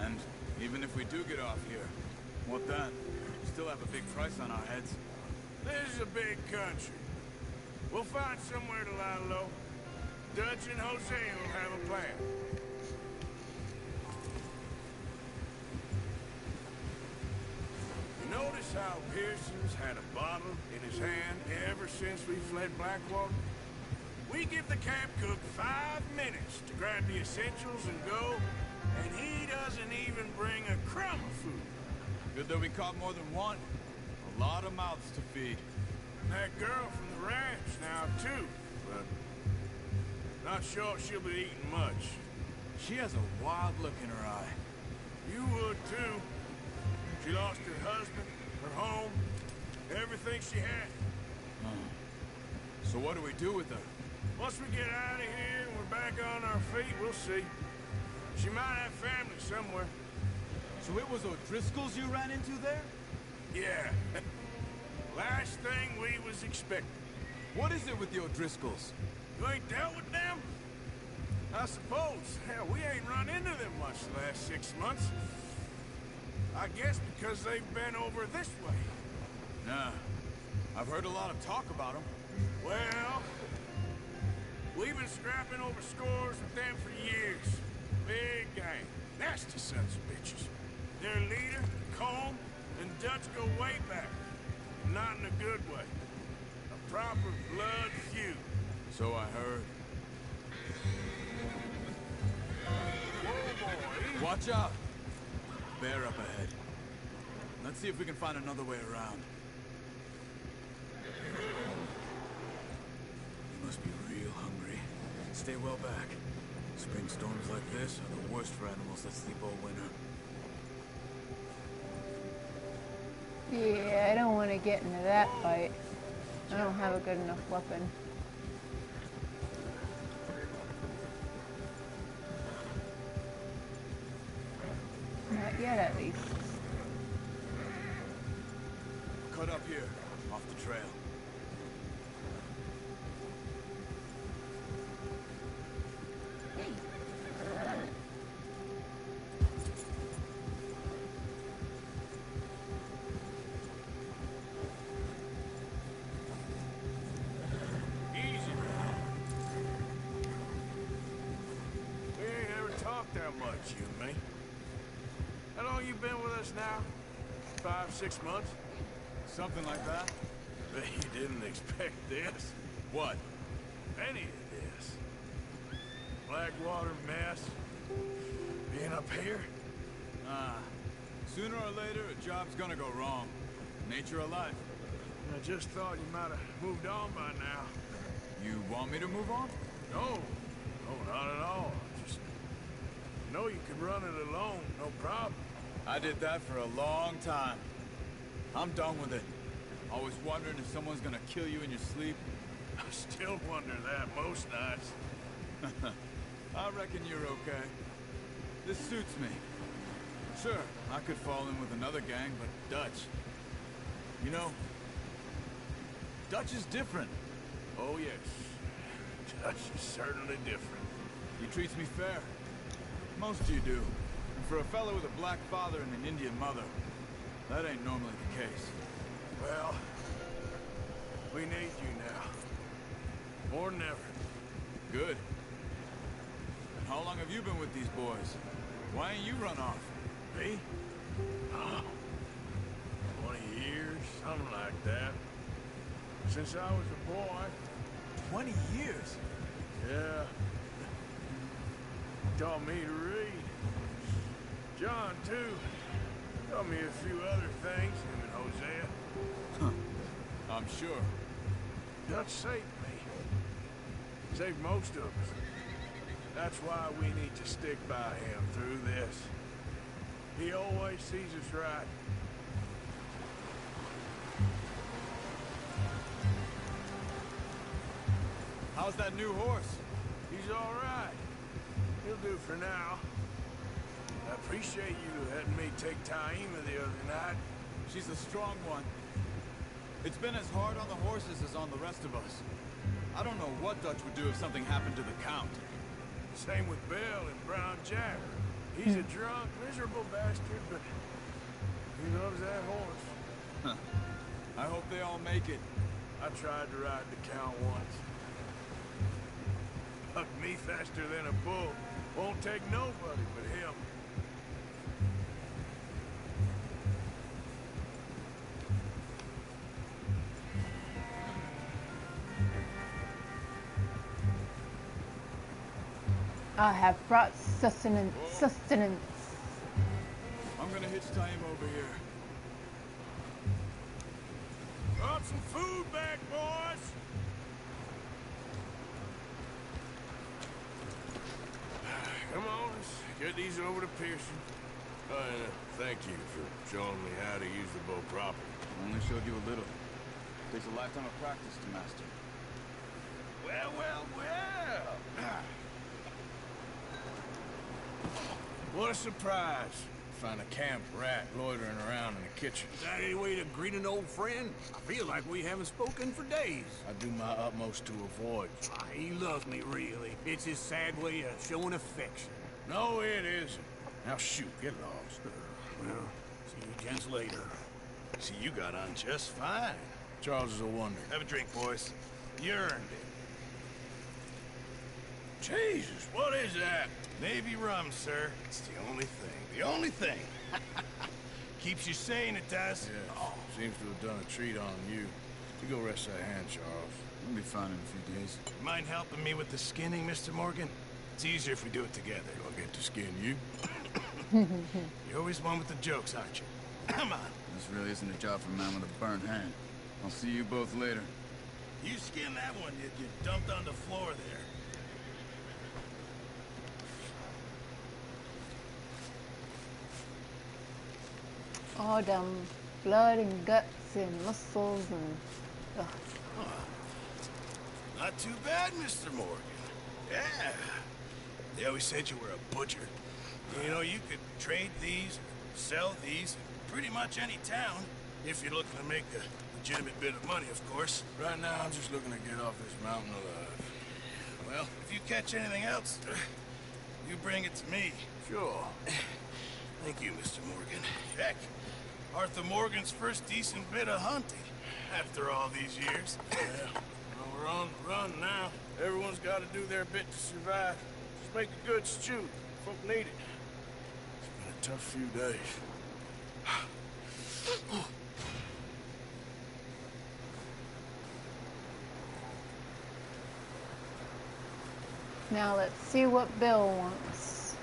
And even if we do get off here, what then? We still have a big price on our heads. This is a big country. We'll find somewhere to lie low. Dutch and Jose will have a plan. You notice how Pearson's had a bottle in his hand ever since we fled Blackwater? We give the camp cook 5 minutes to grab the essentials and go, and he doesn't even bring a crumb of food. Good that we caught more than one. A lot of mouths to feed. That girl from the ranch now, too, but not sure she'll be eating much. She has a wild look in her eye. You would, too. She lost her husband, her home, everything she had. So what do we do with her? Once we get out of here and we're back on our feet, we'll see. She might have family somewhere. So it was O'Driscoll's you ran into there? Yeah. Last thing we was expecting. What is it with the O'Driscolls? You ain't dealt with them? I suppose. Hell, we ain't run into them much the last 6 months. I guess because they've been over this way. Nah. I've heard a lot of talk about them. Well, we've been scrapping over scores with them for years. Big gang. Nasty sons of bitches. Their leader, Colm, and Dutch go way back. Not in a good way. A proper blood feud. So I heard. Whoa, boy. Watch out! Bear up ahead. Let's see if we can find another way around. You must be real hungry. Stay well back. Spring storms like this are the worst for animals that sleep all winter. Yeah, I don't want to get into that fight. I don't have a good enough weapon. Not yet, at least. Cut up here, off the trail. That much, you and me. How long you been with us now? 5, 6 months? Something like that. Bet you didn't expect this. What? Any of this. Blackwater mess. Being up here. Sooner or later, a job's gonna go wrong. Nature of life. I just thought you might have moved on by now. You want me to move on? No. No, not at all. Know you can run it alone, no problem. I did that for a long time. I'm done with it. Always wondering if someone's gonna kill you in your sleep? I still wonder that most nights. I reckon you're okay. This suits me. Sure, I could fall in with another gang, but Dutch... You know, Dutch is different. Oh, yes. Dutch is certainly different. He treats me fair. Most of you do. And for a fellow with a black father and an Indian mother, that ain't normally the case. Well, we need you now. More than ever. Good. And how long have you been with these boys? Why ain't you run off? Me? Oh, 20 years, something like that. Since I was a boy. 20 years? Yeah. Taught me to read. John, too. Taught me a few other things, him and Hosea. Huh. I'm sure. Dutch saved me. Saved most of us. That's why we need to stick by him through this. He always sees us right. How's that new horse? He's all right. He'll do for now. I appreciate you letting me take Taima the other night. She's a strong one. It's been as hard on the horses as on the rest of us. I don't know what Dutch would do if something happened to the Count. Same with Bill and Brown Jack. He's a drunk, miserable bastard, but he loves that horse. Huh. I hope they all make it. I tried to ride the Count once. Bucked me faster than a bull. Won't take nobody but him. I have brought sustenance. I'm gonna hitch Taima over here. Brought some food back, boys! Come on, let's get these over to Pearson. And thank you for showing me how to use the bow properly. I only showed you a little. Takes a lifetime of practice to master. Well, well, well! What a surprise. Find a camp rat loitering around in the kitchen. Is that any way to greet an old friend? I feel like we haven't spoken for days. I do my utmost to avoid. He loves me, really. It's his sad way of showing affection. No, it isn't. Now shoot, get lost. Well, see you gents later. See, you got on just fine. Charles is a wonder. Have a drink, boys. You earned it. Jesus, what is that? Navy rum, sir. It's the only thing. The only thing. Keeps you sane, it does. Yes. Oh. Seems to have done a treat on you. You go rest that hand, Charles. We'll be fine in a few days. Mind helping me with the skinning, Mr. Morgan? It's easier if we do it together. Do I get to skin you? You're always one with the jokes, aren't you? Come on. This really isn't a job for a man with a burnt hand. I'll see you both later. You skinned that one, did you? Dumped on the floor there. All them blood and guts and muscles and... Ugh. Huh. Not too bad, Mr. Morgan. Yeah. They always said you were a butcher. You know, you could trade these, sell these, in pretty much any town, if you're looking to make a legitimate bit of money, of course. Right now, I'm just looking to get off this mountain alive. Well, if you catch anything else, you bring it to me. Sure. Thank you, Mr. Morgan. Heck, Arthur Morgan's first decent bit of hunting, after all these years. Yeah, well, we're on the run now. Everyone's got to do their bit to survive. Just make a good stew. Folk need it. It's been a tough few days. Now let's see what Bill wants.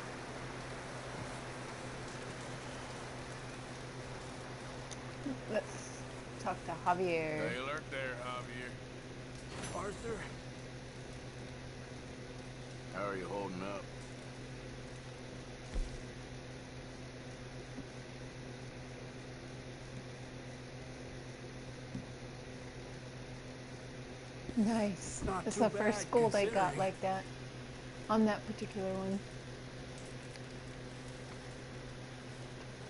Let's talk to Javier. Hey, alert there, Javier. Arthur? How are you holding up? Nice. Not That's too the bad, first gold I got considering. like that. On that particular one.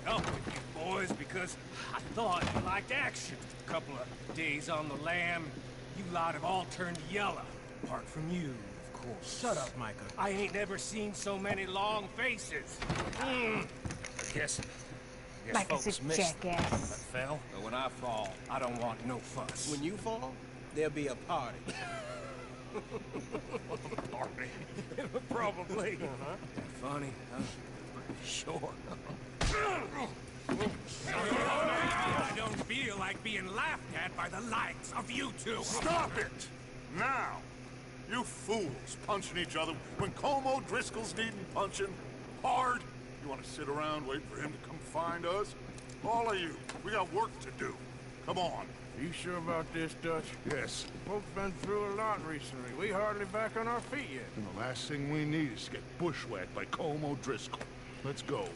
Up with you boys because I thought you liked action. A couple of days on the lam, you lot have all turned yellow. Apart from you, of course. Shut up, Micah. I ain't never seen so many long faces. I guess Like it's folks a missed that jackass. fell. But when I fall, I don't want no fuss. When you fall, there'll be a party. Party. Probably. Funny, huh? Sure. I don't feel like being laughed at by the likes of you two. Stop it! Now! You fools punching each other when Como Driscoll's needing punching. Hard! You want to sit around waiting for him to come find us? All of you, we got work to do. Come on. You sure about this, Dutch? Yes. Folks been through a lot recently. We hardly back on our feet yet. And the last thing we need is to get bushwhacked by Como Driscoll. Let's go.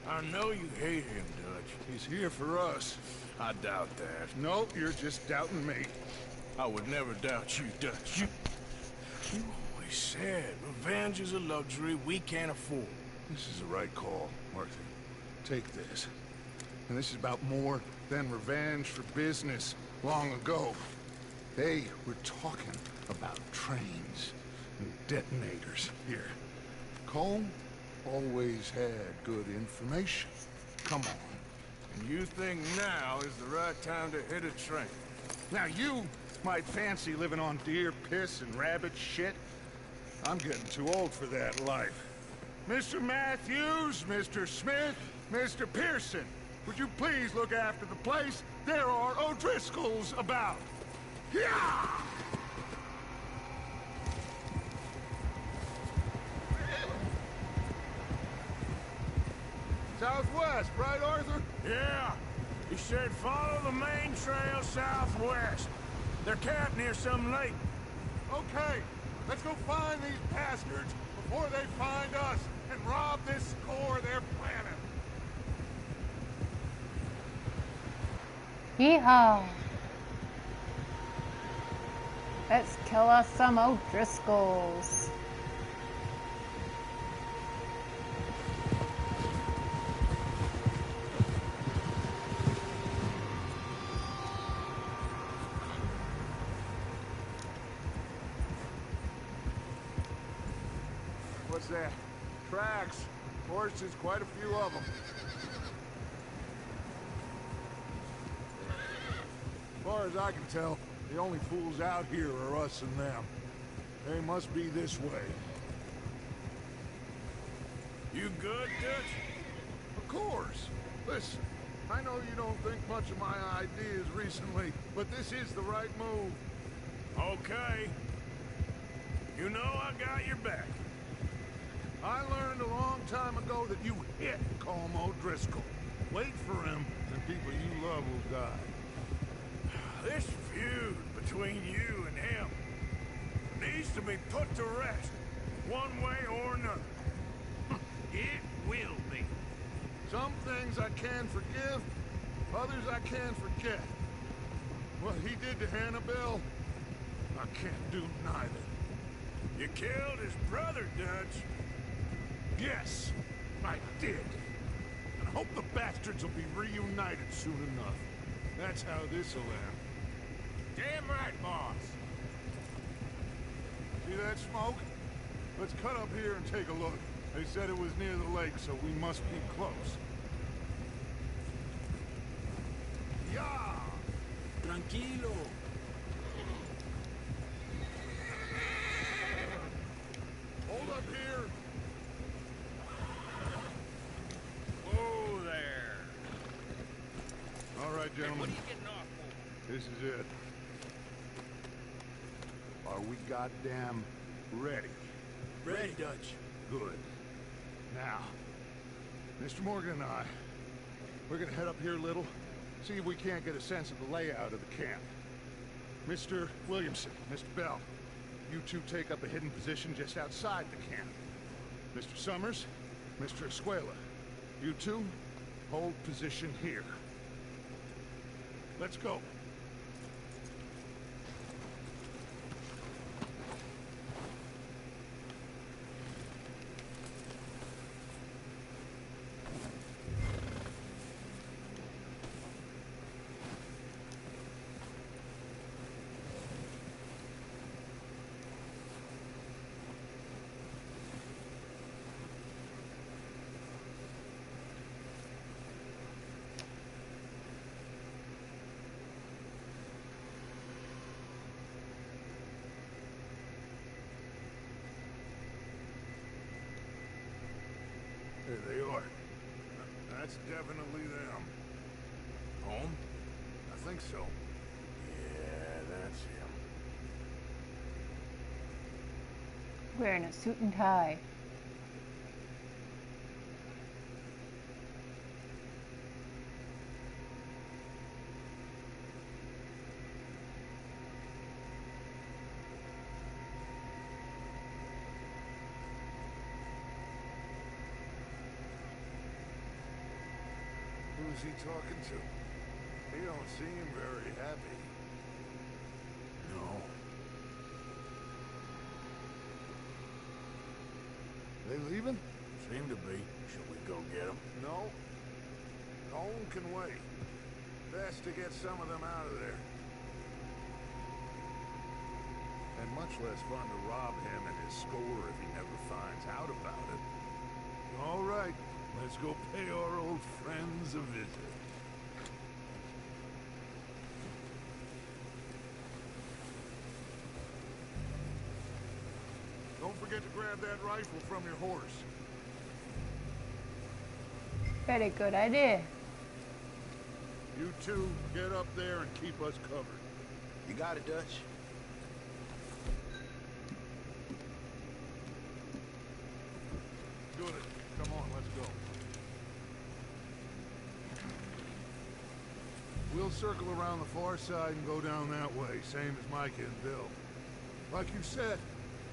I know you hate him, Dutch. He's here for us. I doubt that. No, you're just doubting me. I would never doubt you, Dutch. You always said revenge is a luxury we can't afford. This is the right call, Martha. Take this. And this is about more than revenge for business. Long ago, they were talking about trains and detonators here. Colm always had good information. Come on. And you think now is the right time to hit a train? Now you might fancy living on deer piss and rabbit shit. I'm getting too old for that life. Mr. Matthews, Mr. Smith, Mr. Pearson, would you please look after the place? There are O'Driscolls about. Yeah! Southwest, right, Arthur? Yeah. He said follow the main trail southwest. They're camped near some lake. Okay, let's go find these bastards before they find us and rob this score they're planning. Yeehaw! Let's kill us some O'Driscolls. What's that? Tracks. Horses, quite a few of them. As far as I can tell, the only fools out here are us and them. They must be this way. You good, Dutch? Of course. Listen, I know you don't think much of my ideas recently, but this is the right move. Okay. You know I got your back. I learned a long time ago that you hit Colm O'Driscoll. Wait for him, and people you love will die. This feud between you and him needs to be put to rest, one way or another. It will be. Some things I can forgive, others I can forget. What he did to Hannibal, I can't do neither. You killed his brother, Dutch. Yes, I did. And I hope the bastards will be reunited soon enough. That's how this'll end. Damn right, boss. See that smoke? Let's cut up here and take a look. They said it was near the lake, so we must be close. Yeah! Tranquilo. Hold up here! Whoa there. All right, gentlemen. What are you getting off for? This is it. Are we goddamn ready? Ready, Dutch. Good. Now, Mr. Morgan and I, we're gonna head up here a little, see if we can't get a sense of the layout of the camp. Mr. Williamson, Mr. Bell, you two take up a hidden position just outside the camp. Mr. Summers, Mr. Escuela, you two hold position here. Let's go. That's definitely them. Home? I think so. Yeah, that's him. Wearing a suit and tie. Who's he talking to? He don't seem very happy. No. They leaving? Seem to be. Shall we go get them? No. Home can wait. Best to get some of them out of there. And much less fun to rob him and his score if he never finds out about it. All right, let's go pay our old friends a visit. Don't forget to grab that rifle from your horse. Very good idea. You two, get up there and keep us covered. You got it, Dutch. Good. Come on, let's go. We'll circle around the far side and go down that way, same as Micah and Bill. Like you said,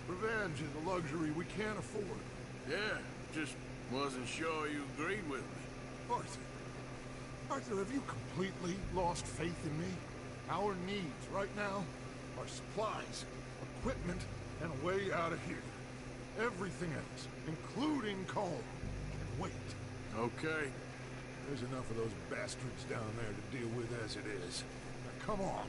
revenge is a luxury we can't afford. Yeah, just wasn't sure you agreed with me. Arthur. Arthur, have you completely lost faith in me? Our needs right now are supplies, equipment, and a way out of here. Everything else, including Cole, can wait. Okay. There's enough of those bastards down there to deal with as it is. Now, come on.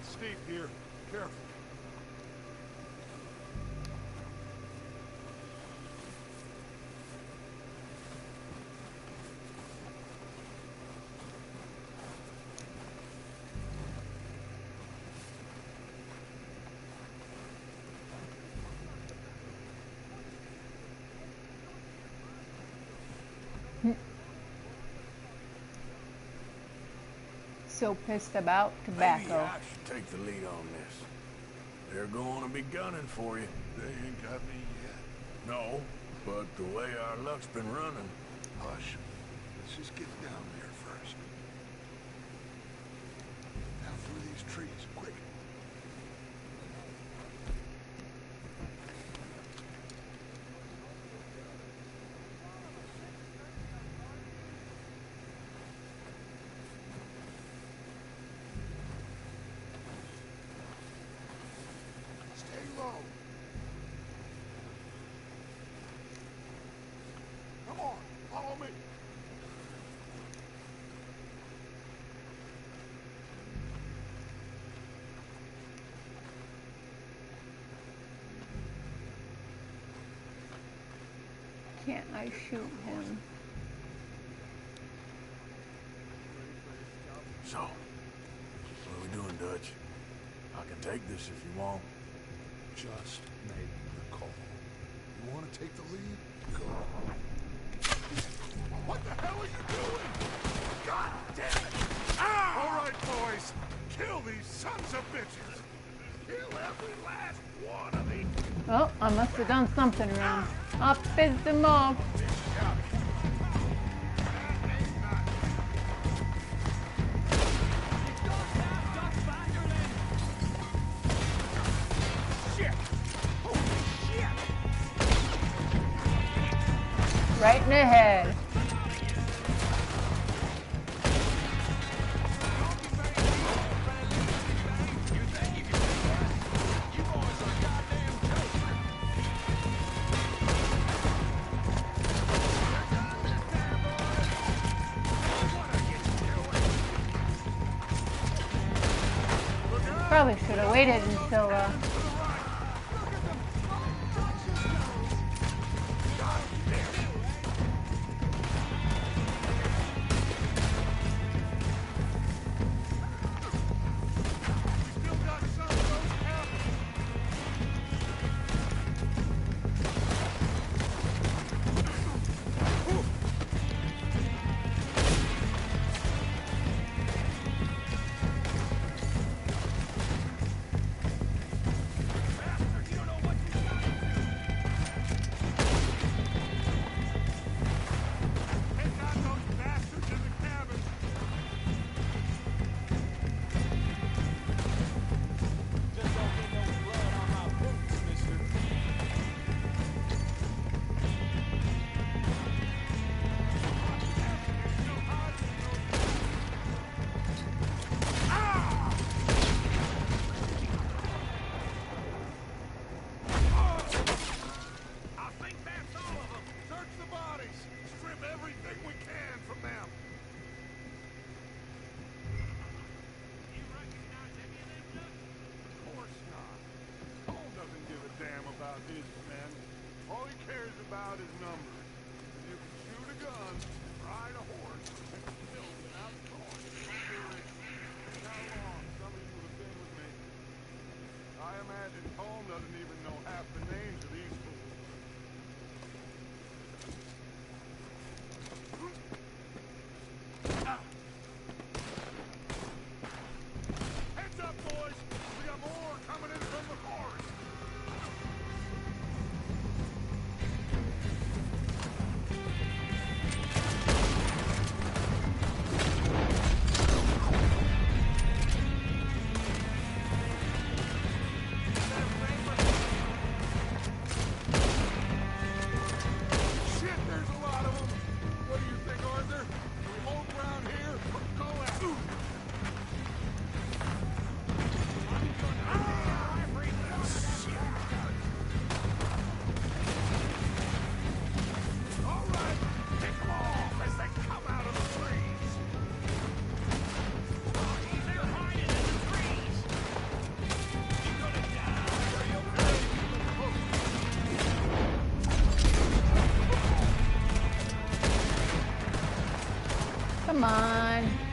Steep here. Careful. So pissed about tobacco. Maybe I should take the lead on this. They're going to be gunning for you. They ain't got me yet. No, but the way our luck's been running. Hush. Let's just get down there first. Down through these trees, quick. Stay low. Come on, follow me. Can't I shoot him? So, what are we doing, Dutch? I can take this if you want. Just make the call. You want to take the lead? Go. What the hell are you doing? God damn it! Ah! All right, boys. Kill these sons of bitches. Kill every last one of these. Oh, I must have done something wrong. I pissed him off. Right in the head. waited until come on.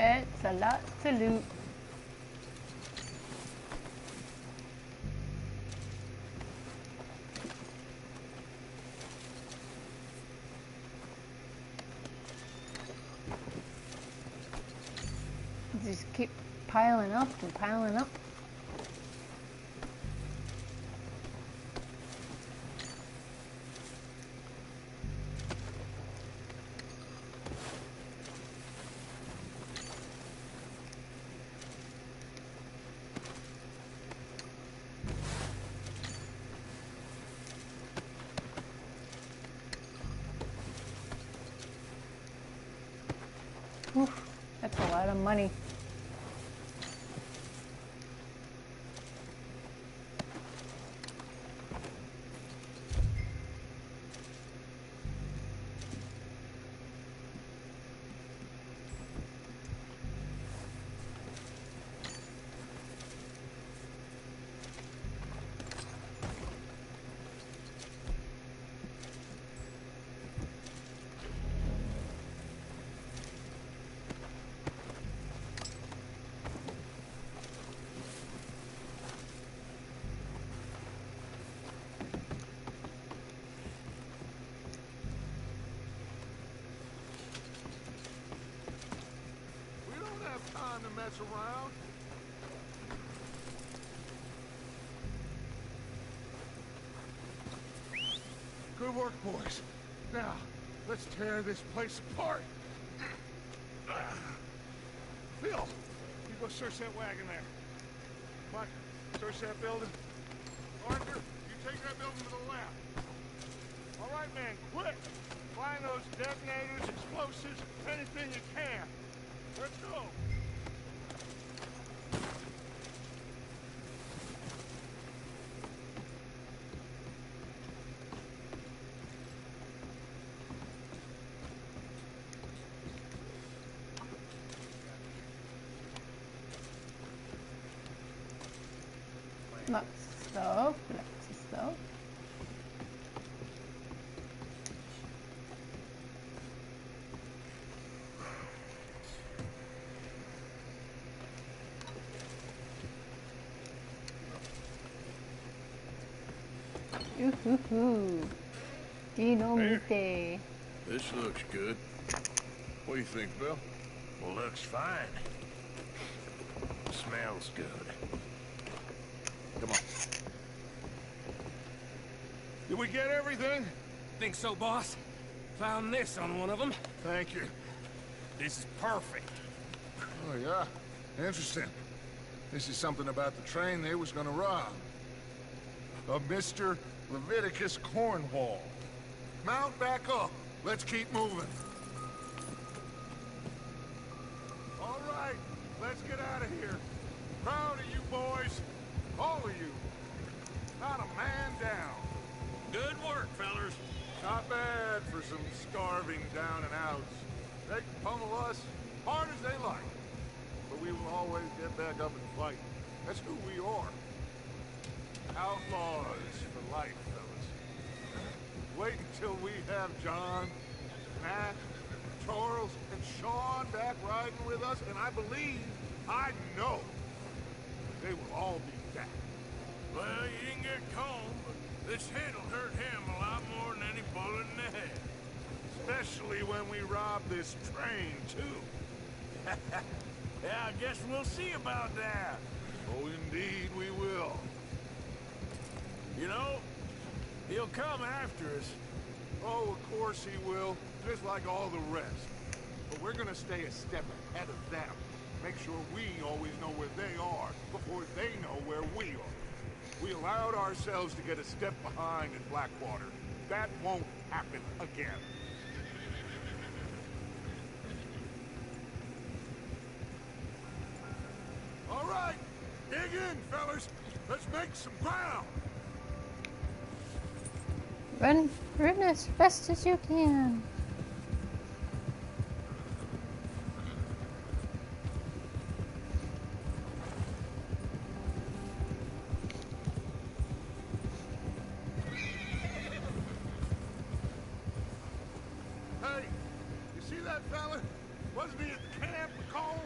It's a lot to loot. Just keep piling up and piling up. Oof, that's a lot of money. To mess around. work, boys. Now, let's tear this place apart. Phil, you go search that wagon there. Mike, search that building. Arthur, you take that building to the left. All right, man, quick. Find those detonators, explosives, anything you can. Let's go. Lots of stuff, lots of stuff. Ooh, Dynamite. This looks good. What do you think, Bill? Well, looks fine. Smells good. Come on. Did we get everything? Think so, boss? Found this on one of them. Thank you. This is perfect. Oh, yeah? Interesting. This is something about the train they was gonna rob. Of Mr. Leviticus Cornwall. Mount back up. Let's keep moving. All right, let's get out of here. Proud of you boys. All of you. Not a man down. Good work, fellers. Not bad for some starving down and outs. They can pummel us hard as they like. But we will always get back up and fight. That's who we are. Outlaws for life, fellas. Wait until we have John, Matt, Charles, and Sean back riding with us, and I believe, I know, they will all be back. Well, you didn't get Combe, but this hit'll hurt him a lot more than any bullet in the head. Especially when we rob this train, too. Yeah, I guess we'll see about that. Oh, indeed we will. You know, he'll come after us. Oh, of course he will, just like all the rest. But we're gonna stay a step ahead of them. Make sure we always know where they are before they know where we are. We allowed ourselves to get a step behind in Blackwater. That won't happen again. All right, dig in, fellas. Let's make some ground. Run as fast as you can. Hey, you see that fella? Wasn't he at the camp with Colm?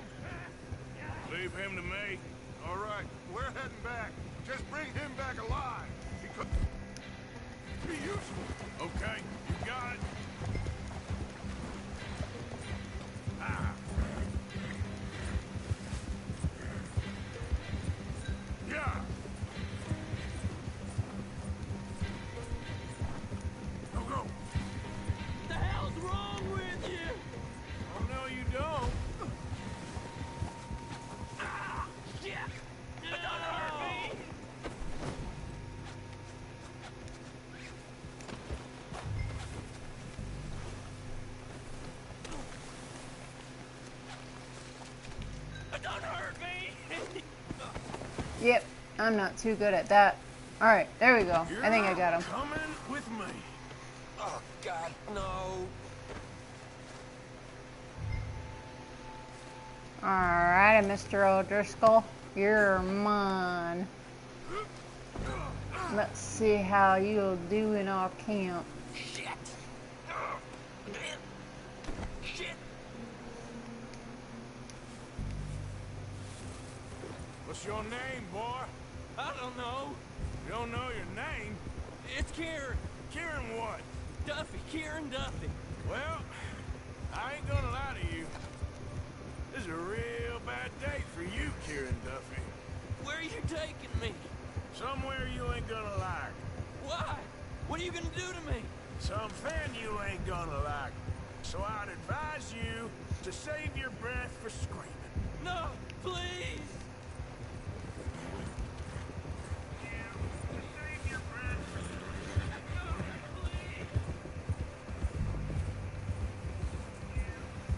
Leave him to me. All right, we're heading back. Just bring him back alive. He could be useful. Okay, you got it. Yeah. Go, go. The hell's wrong with you? Oh, no, you don't. Shit! Don't hurt me! Don't hurt me! Yep, I'm not too good at that. Alright, there we go. I think I got him. Coming with me. Oh, God, no. Alright, Mr. O'Driscoll. You're mine. Let's see how you'll do in our camp. Shit. Shit. What's your name, boy? I don't know. You don't know your name? It's Kieran. Kieran what? Duffy. Kieran Duffy. Well, I ain't gonna lie to you. This is a real bad day for you, Kieran Duffy. Where are you taking me? Somewhere you ain't gonna like. Why? What are you gonna do to me? Something you ain't gonna like. So I'd advise you to save your breath for screaming. No, please!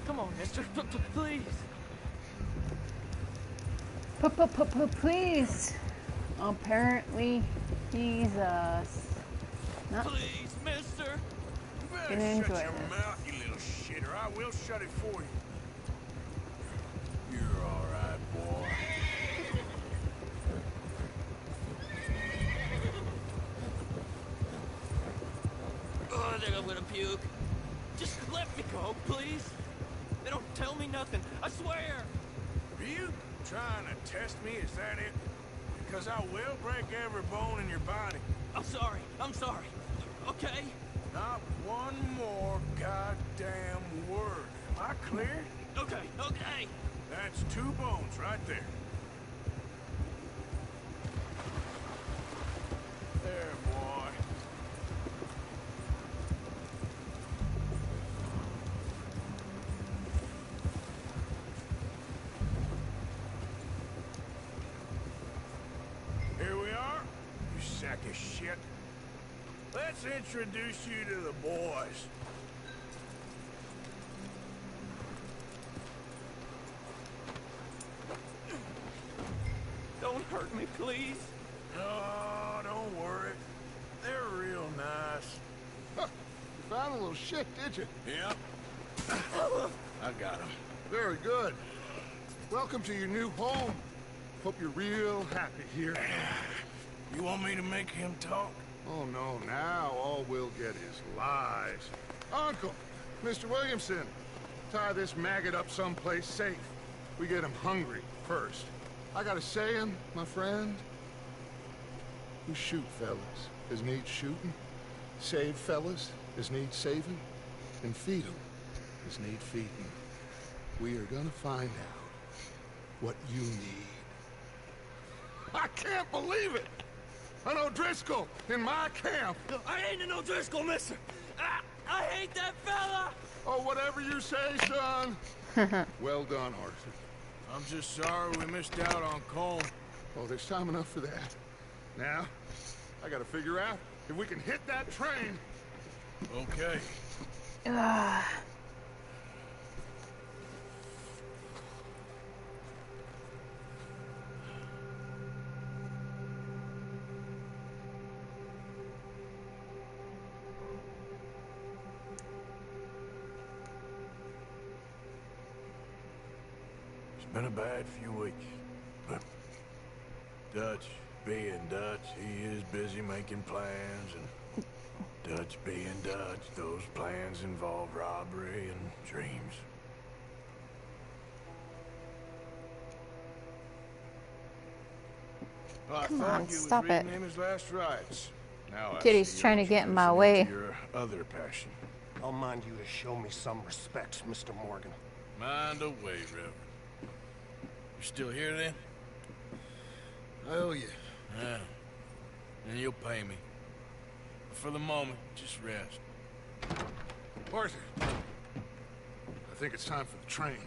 Come on, mister. Please. Please. Apparently, Jesus. No. Please, mister. You better Gonna enjoy shut your this. mouth, you little shit, or I will shut it for you. You're all right, boy. Oh, I think I'm gonna puke. Just let me go, please. They don't tell me nothing. I swear. Are you trying to test me? Is that it? Because I will break every bone in your body. I'm sorry. I'm sorry. Okay? Not one more goddamn word. Am I clear? Okay, okay. That's 2 bones right there. There, boy. Here we are, you sack of shit. Let's introduce you to the boys. Don't hurt me, please. Oh, don't worry. They're real nice. Huh. You found a little shit, did you? Yep. I got him. Very good. Welcome to your new home. Hope you're real happy here. You want me to make him talk? Oh, no. Now all we'll get is lies. Uncle, Mr. Williamson, tie this maggot up someplace safe. We get him hungry first. I got a saying, my friend. You shoot fellas as need shooting, save fellas as need saving, and feed 'em as need feeding. We are gonna find out what you need. I can't believe it! An O'Driscoll in my camp! I ain't an O'Driscoll, mister! I hate that fella! Oh, whatever you say, son. Well done, Arthur. I'm just sorry we missed out on Colm. Oh, there's time enough for that. Now, I gotta figure out if we can hit that train. Okay. It's been a bad few weeks, but Dutch being Dutch, he is busy making plans, and Dutch being Dutch, those plans involve robbery and dreams. Well, I Come thought on, you was stop reading it. him his last rites. Now I Kitty's see trying you're to get in my introducing way. him to your other passion. I'll mind you to show me some respect, Mr. Morgan. Mind away, Reverend. You're still here, then? I owe you. Yeah. And you'll pay me. But for the moment, just rest. Arthur. I think it's time for the train.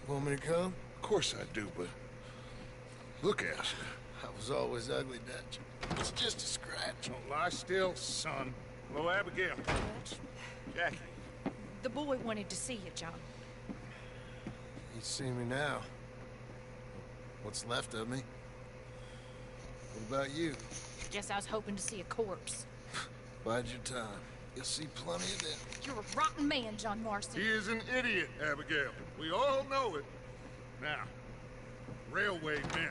Want me to come? Of course I do, but look at you. I was always ugly, Dutch. It's just a scratch. Don't lie still, son. Hello, Abigail. Jackie. The boy wanted to see you, John. You see me now. What's left of me? What about you? Guess I was hoping to see a corpse. Bide your time. You'll see plenty of them. You're a rotten man, John Marston. He is an idiot, Abigail. We all know it. Now, railway men.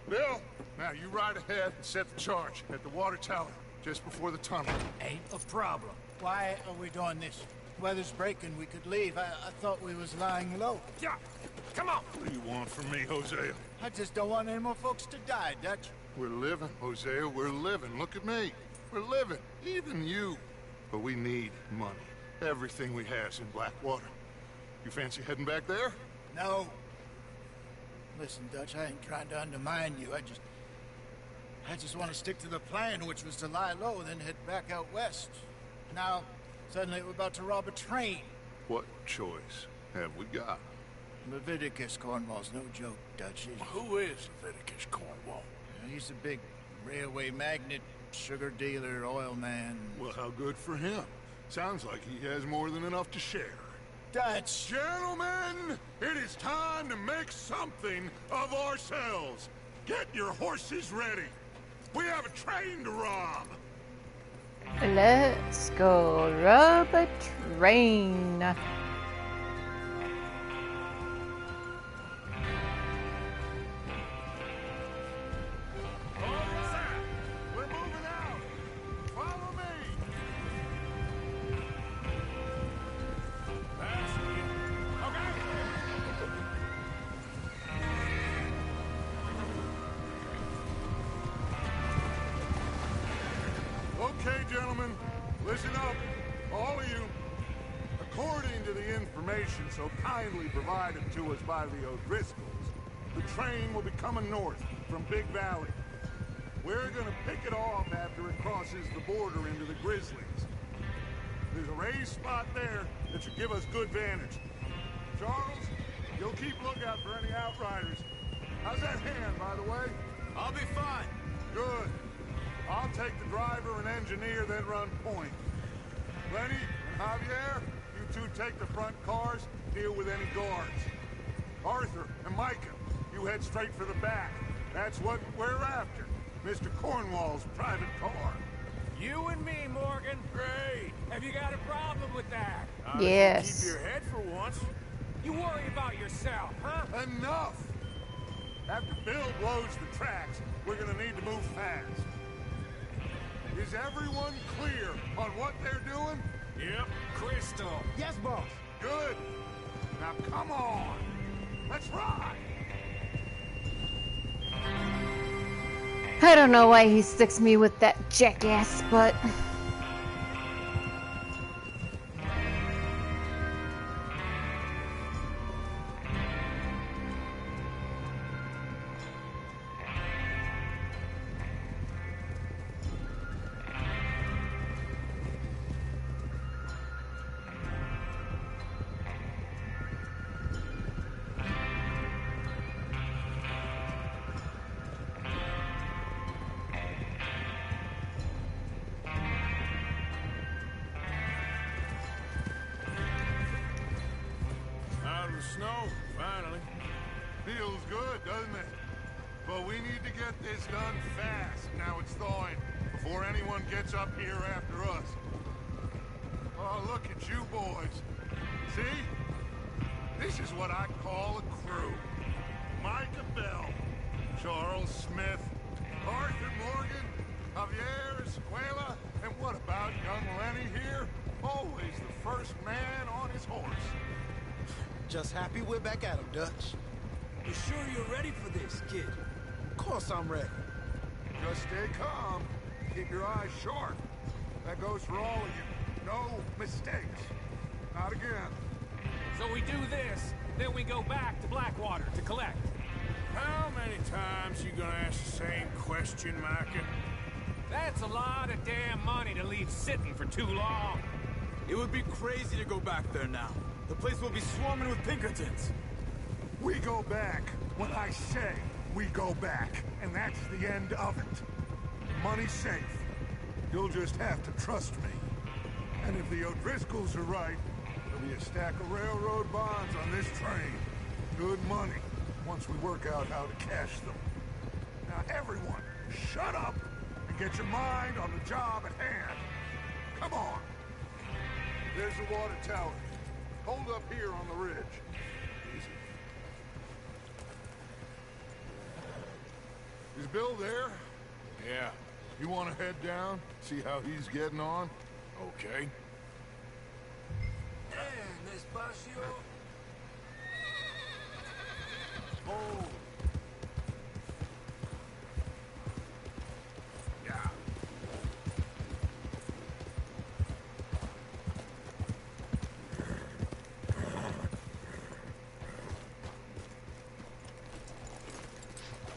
Bill, now you ride ahead and set the charge at the water tower just before the tunnel. Ain't a problem. Why are we doing this? Weather's breaking. We could leave. I thought we was lying low. Yeah, come on. What do you want from me, Hosea? I just don't want any more folks to die, Dutch. We're living, Hosea. We're living. Look at me. We're living. Even you. But we need money. Everything we has in Blackwater. You fancy heading back there? No. Listen, Dutch, I ain't trying to undermine you. I just want to stick to the plan, which was to lie low, then head back out west. Now, Suddenly we're about to rob a train. What choice have we got? Leviticus Cornwall's no joke, Dutch. Who is Leviticus Cornwall? He's a big railway magnate, sugar dealer, oil man. Well, how good for him. Sounds like he has more than enough to share. Dutch! Gentlemen, it is time to make something of ourselves. Get your horses ready. We have a train to rob. Let's go rob a train. We're moving out. Follow me. Okay, gentlemen, listen up, all of you. According to the information so kindly provided to us by the O'Driscolls, the train will be coming north from Big Valley. We're gonna pick it off after it crosses the border into the Grizzlies. There's a raised spot there that should give us good vantage. Charles, you'll keep lookout for any outriders. How's that hand, by the way? I'll be fine. Good. I'll take the driver and engineer, then run point. Lenny and Javier, you two take the front cars, deal with any guards. Arthur and Micah, you head straight for the back. That's what we're after. Mr. Cornwall's private car. You and me, Morgan. Great. Have you got a problem with that? Yes. Keep your head for once. You worry about yourself, huh? Enough! After Bill blows the tracks, we're gonna need to move fast. Is everyone clear on what they're doing? Yep, crystal. Yes, boss. Good. Now come on. Let's ride. I don't know why he sticks me with that jackass, but... Out of the snow, finally. Feels good, doesn't it? But we need to get this done fast. Now it's thawing, before anyone gets up here after us. Oh, look at you boys. See? This is what I call a crew. Micah Bell, Charles Smith, Arthur Morgan, Javier Escuela, and what about young Lenny here? Always the first man on his horse. Just happy we're back at him, Dutch. You sure you're ready for this, kid? Of course I'm ready. Just stay calm. Keep your eyes sharp. That goes for all of you. No mistakes. Not again. So we do this, then we go back to Blackwater to collect. How many times you gonna ask the same question, Micah? That's a lot of damn money to leave sitting for too long. It would be crazy to go back there now. The place will be swarming with Pinkertons. We go back when I say we go back, and that's the end of it. Money's safe. You'll just have to trust me. And if the O'Driscolls are right, there'll be a stack of railroad bonds on this train. Good money, once we work out how to cash them. Now everyone, shut up and get your mind on the job at hand. Come on. There's the water tower. Hold up here on the ridge. Easy. Is Bill there? Yeah. You want to head down, see how he's getting on? Okay. Despacio. Oh. Yeah.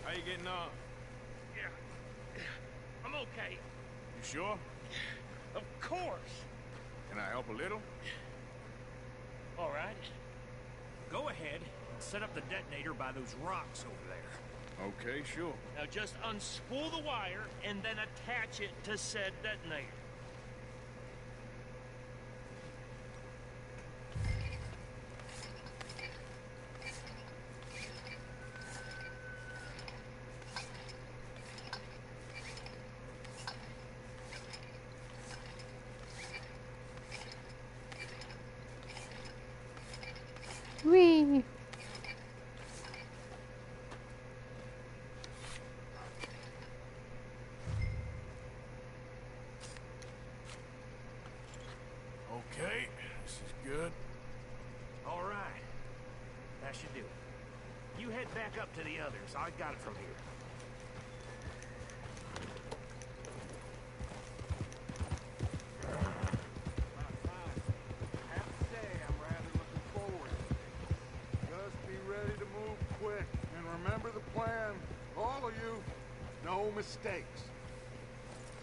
How you getting on? Yeah. I'm okay. You sure? Of course. Can I help a little? All right. Go ahead and set up the detonator by those rocks over there. Okay, sure. Now just unspool the wire and then attach it to said detonator. Whee! Okay, this is good. All right. That should do it. You head back up to the others. I got it from here. Remember the plan, all of you. No mistakes.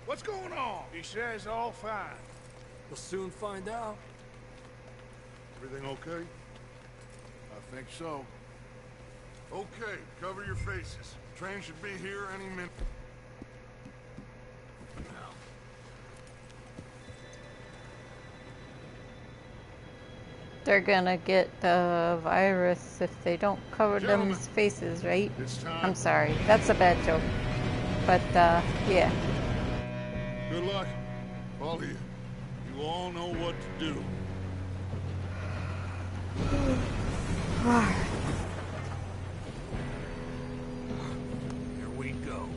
What's going on? He says all fine. We'll soon find out. Everything okay? I think so. Okay, cover your faces. Train should be here any minute. They're gonna get the virus if they don't cover them's faces, right? I'm sorry, that's a bad joke. But, yeah. Good luck, all of you. You all know what to do. Here we go.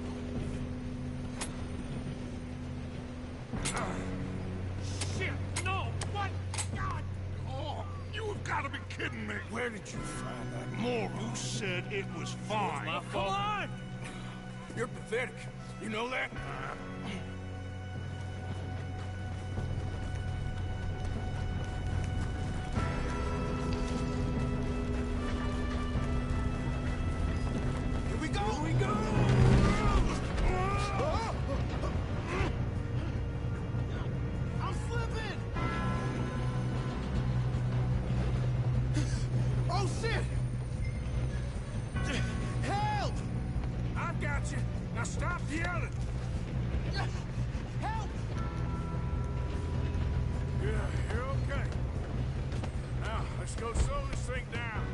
Shit, no! What? God! Oh, you have got to be kidding me! Where did you find that moron? Who said it was fine? My fault. Come on! You're pathetic. You know that? Here we go! Here we go! I'm slipping! Oh, shit! Help! I've got you. Now stop yelling. Help! Yeah, you're okay. Now, let's go slow this thing down.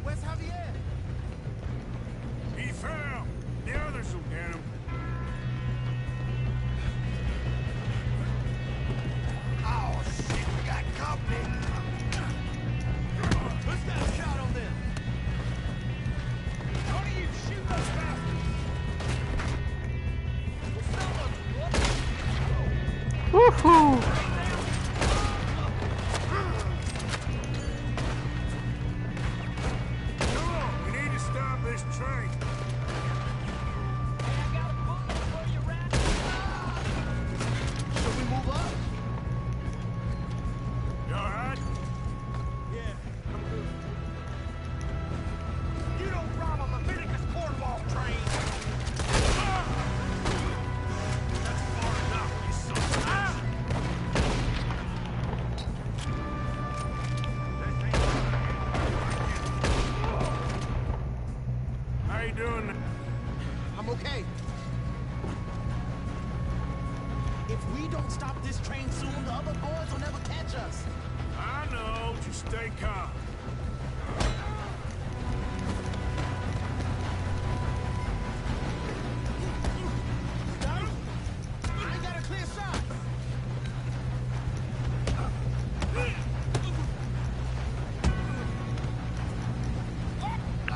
Where's Javier? He fell. The others will get him. Oh, shit, we got company! Who's got a shot on them? One of you shoot those bastards! Woohoo! Come on, we need to stop this train. Should we move up? You all right? Yeah, I'm good. You don't rob a Leviticus cornball train! That's far enough, you son of a bitch. How you doing? I'm okay. If we don't stop this train soon, the other boys will never catch us. I know, just stay calm. Got him? I ain't got a clear shot.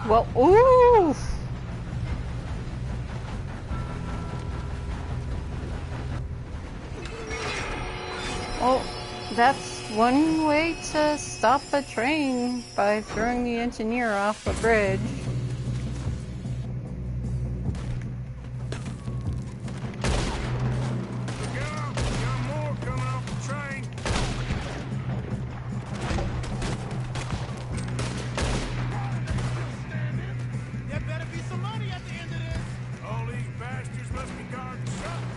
Well, ooh! Oh, that's one way to stop a train, by throwing the engineer off a bridge. Look out! Got more coming off the train. There better be some money at the end of this. All these bastards must be guarding something.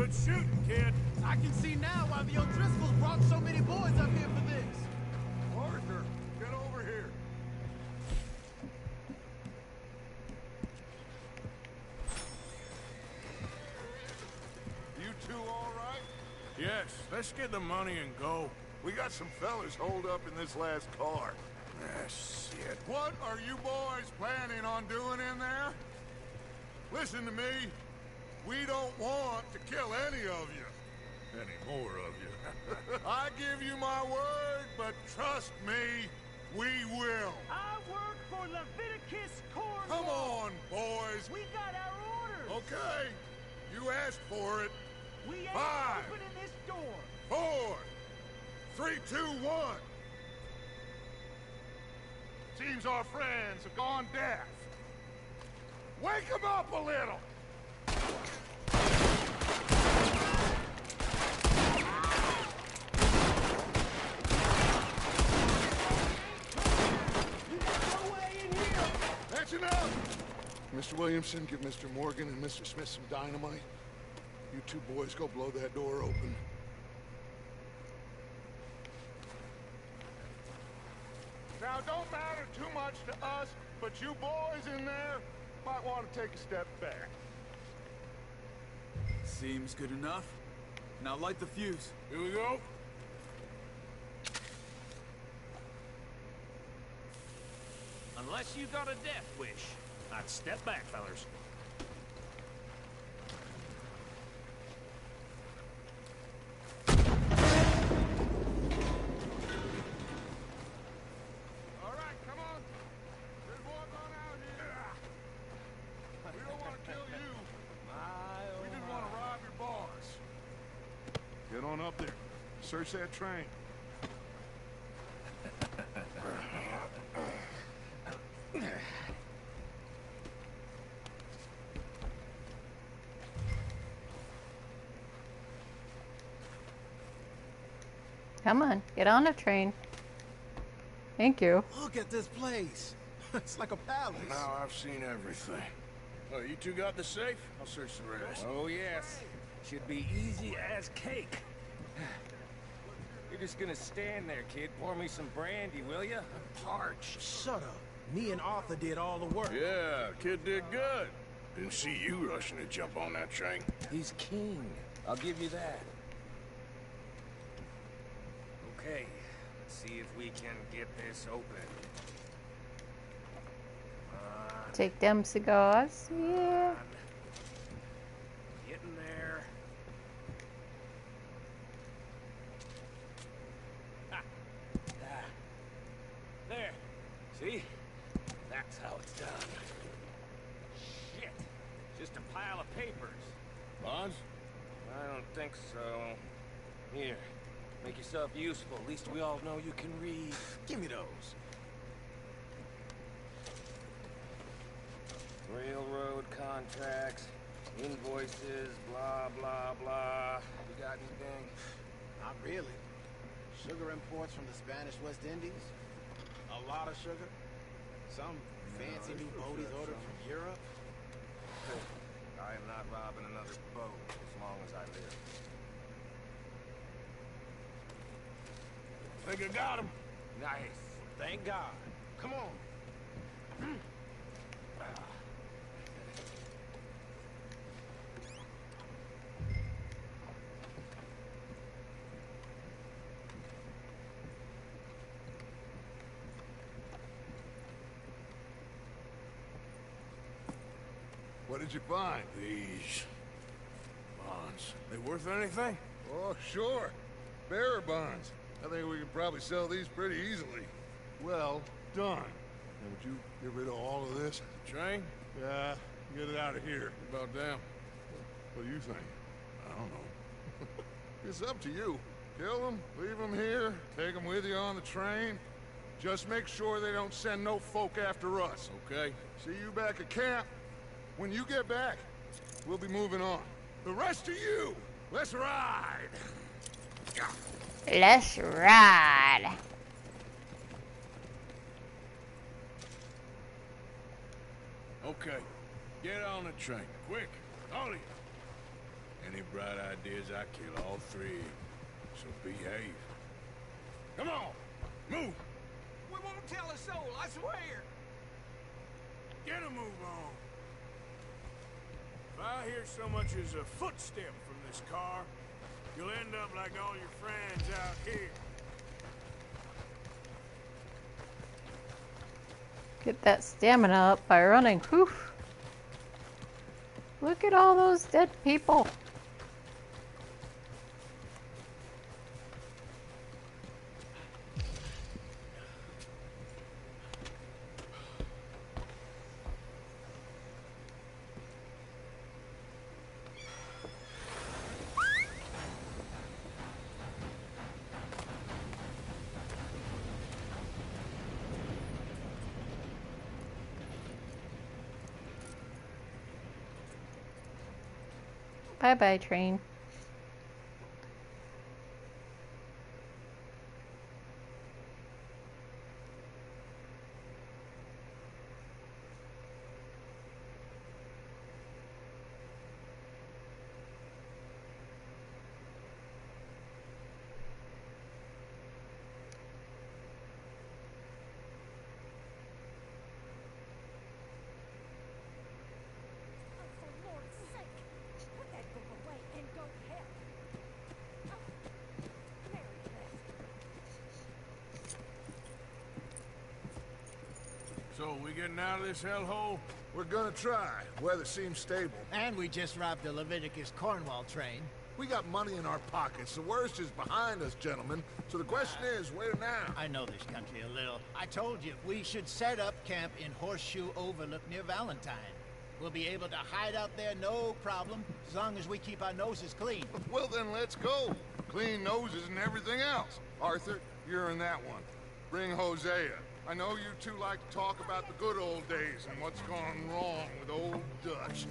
Good shooting, kid. I can see now why the O'Driscolls brought so many boys up here for this. Arthur, get over here. You two all right? Yes, let's get the money and go. We got some fellas holed up in this last car. Ah, shit. What are you boys planning on doing in there? Listen to me. We don't want to kill any of you. Any more of you. I give you my word, but trust me, we will. I work for Leviticus Corps. Come on, boys. We got our orders. Okay. You asked for it. We ain't 5, opening this door. 4, 3, 2, 1. Seems our friends have gone deaf. Wake them up a little. That's enough! Mr. Williamson, give Mr. Morgan and Mr. Smith some dynamite. You two boys go blow that door open. Now, don't matter too much to us, but you boys in there might want to take a step back. Seems good enough. Now light the fuse. Here we go. Unless you got a death wish, I'd step back, fellers. All right, come on. There's more going out here. We don't want to kill you. We just want to rob your boss. Get on up there. Search that train. Come on, get on the train. Thank you. Look at this place. It's like a palace. Now I've seen everything. Oh, you two got the safe? I'll search the rest. Oh, yes. Should be easy as cake. You're just gonna stand there, kid. Pour me some brandy, will ya? I'm parched. Shut up. Me and Arthur did all the work. Yeah, kid did good. Didn't see you rushing to jump on that train. He's king. I'll give you that. Okay, let's see if we can get this open. Take them cigars. Yeah. Getting there. Ah. Ah. There. See? That's how it's done. Shit. Just a pile of papers. Bonds? I don't think so. Here. Make yourself useful. At least we all know you can read. Give me those. Railroad contracts, invoices, blah, blah, blah. You got anything? Not really. Sugar imports from the Spanish West Indies. A lot of sugar. Some fancy new boat he's ordered from Europe. I am not robbing another boat as long as I live. Think I got him. Nice. Thank God. Come on. What did you find? These bonds. They worth anything? Oh, sure. Bearer bonds. I think we could probably sell these pretty easily. Well done. Now, would you get rid of all of this? Train? Yeah, get it out of here. About damn. What do you think? I don't know. It's up to you. Kill them, leave them here, take them with you on the train. Just make sure they don't send no folk after us. Okay. See you back at camp. When you get back, we'll be moving on. The rest of you, let's ride! Let's ride. Okay. Get on the train. Quick. Ollie. Any bright ideas, I kill all three. So behave. Come on! Move! We won't tell a soul, I swear! Get a move on! If I hear so much as a footstep from this car, you'll end up like all your friends out here. Get that stamina up by running. Whew. Look at all those dead people. Bye-bye, train. So, we getting out of this hellhole? We're gonna try. Weather seems stable. And we just robbed the Leviticus Cornwall train. We got money in our pockets. The worst is behind us, gentlemen. So the question is, where now? I know this country a little. I told you, we should set up camp in Horseshoe Overlook near Valentine. We'll be able to hide out there no problem, as long as we keep our noses clean. Well, then let's go. Clean noses and everything else. Arthur, you're in that one. Bring Hosea. I know you two like to talk about the good old days and what's gone wrong with old Dutch.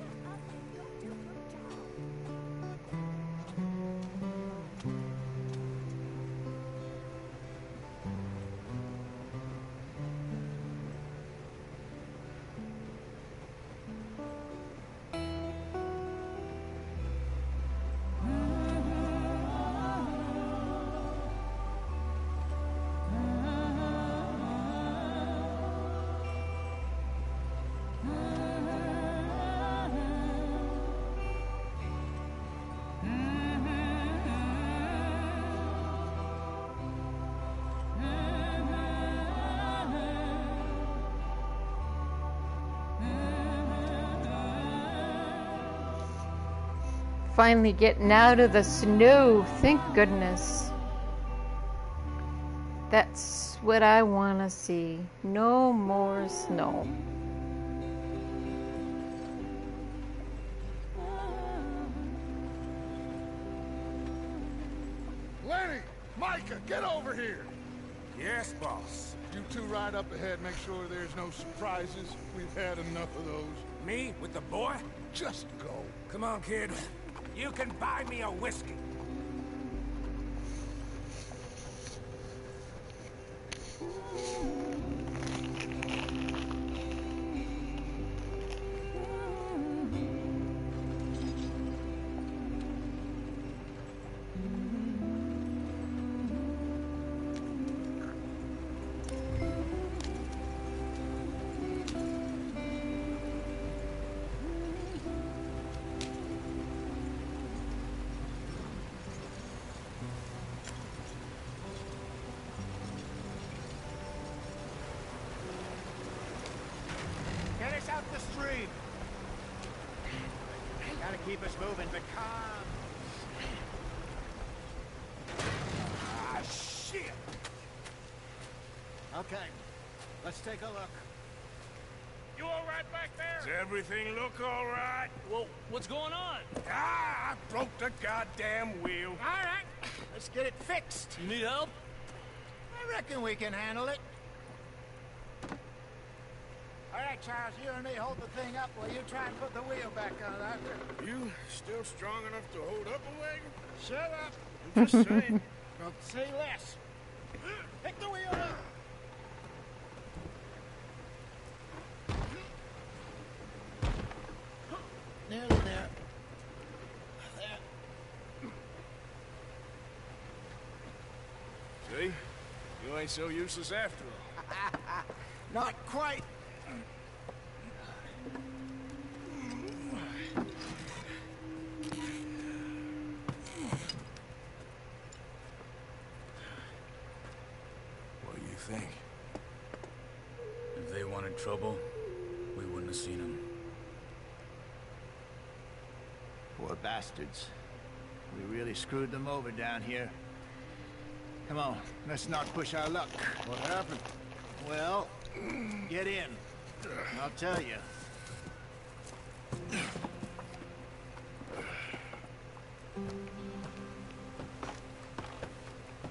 Finally getting out of the snow, thank goodness. That's what I want to see. No more snow. Lenny! Micah, get over here! Yes, boss. You two ride up ahead, make sure there's no surprises. We've had enough of those. Me? With the boy? Just go. Come on, kid. You can buy me a whiskey. Get us out the stream. Gotta keep us moving, but calm. Ah, shit! Okay, let's take a look. You all right back there? Does everything look all right? Well, what's going on? Ah, I broke the goddamn wheel. All right, let's get it fixed. You need help? I reckon we can handle it. All right, Charles, you and me hold the thing up while you try and put the wheel back on, Arthur. You still strong enough to hold up a wagon? Shut up. I'm just saying. Don't say less. Pick the wheel up. Nearly there. There. ain't so useless after all. Not quite. What do you think? If they wanted trouble, we wouldn't have seen them. Poor bastards. We really screwed them over down here. Come on, let's not push our luck. What happened? Well, get in. I'll tell you.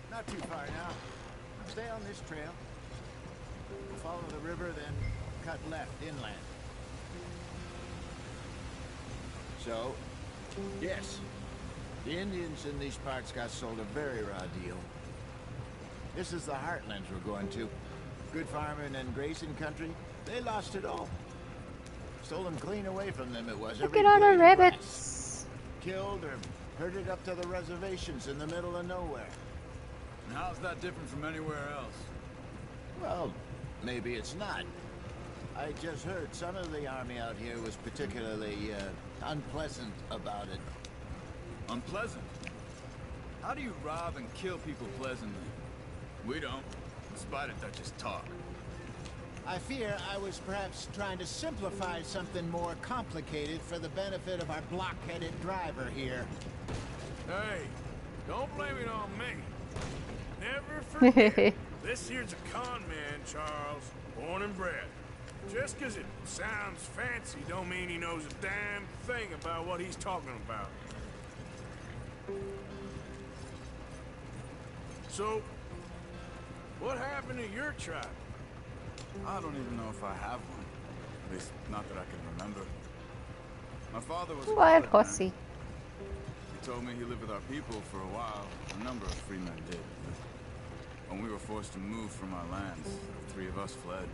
Not too far now. Stay on this trail. Follow the river, then cut left inland. So, yes, the Indians in these parts got sold a very raw deal. This is the heartlands we're going to. Good farming and grazing country. They lost it all. Stolen clean away from them it was. Look at all the rabbits. Killed or herded up to the reservations in the middle of nowhere. And how's that different from anywhere else? Well, maybe it's not. I just heard some of the army out here was particularly unpleasant about it. Unpleasant? How do you rob and kill people pleasantly? We don't, in spite of Dutch's talk. I fear I was perhaps trying to simplify something more complicated for the benefit of our blockheaded driver here. Hey, don't blame it on me. Never forget, this here's a con man, Charles, born and bred. Just 'cause it sounds fancy don't mean he knows a damn thing about what he's talking about. So, what happened to your tribe? I don't even know if I have one. At least, not that I can remember. My father was a Wild colored horsey. man. He told me he lived with our people for a while. A number of free men did. When we were forced to move from our lands, the three of us fled.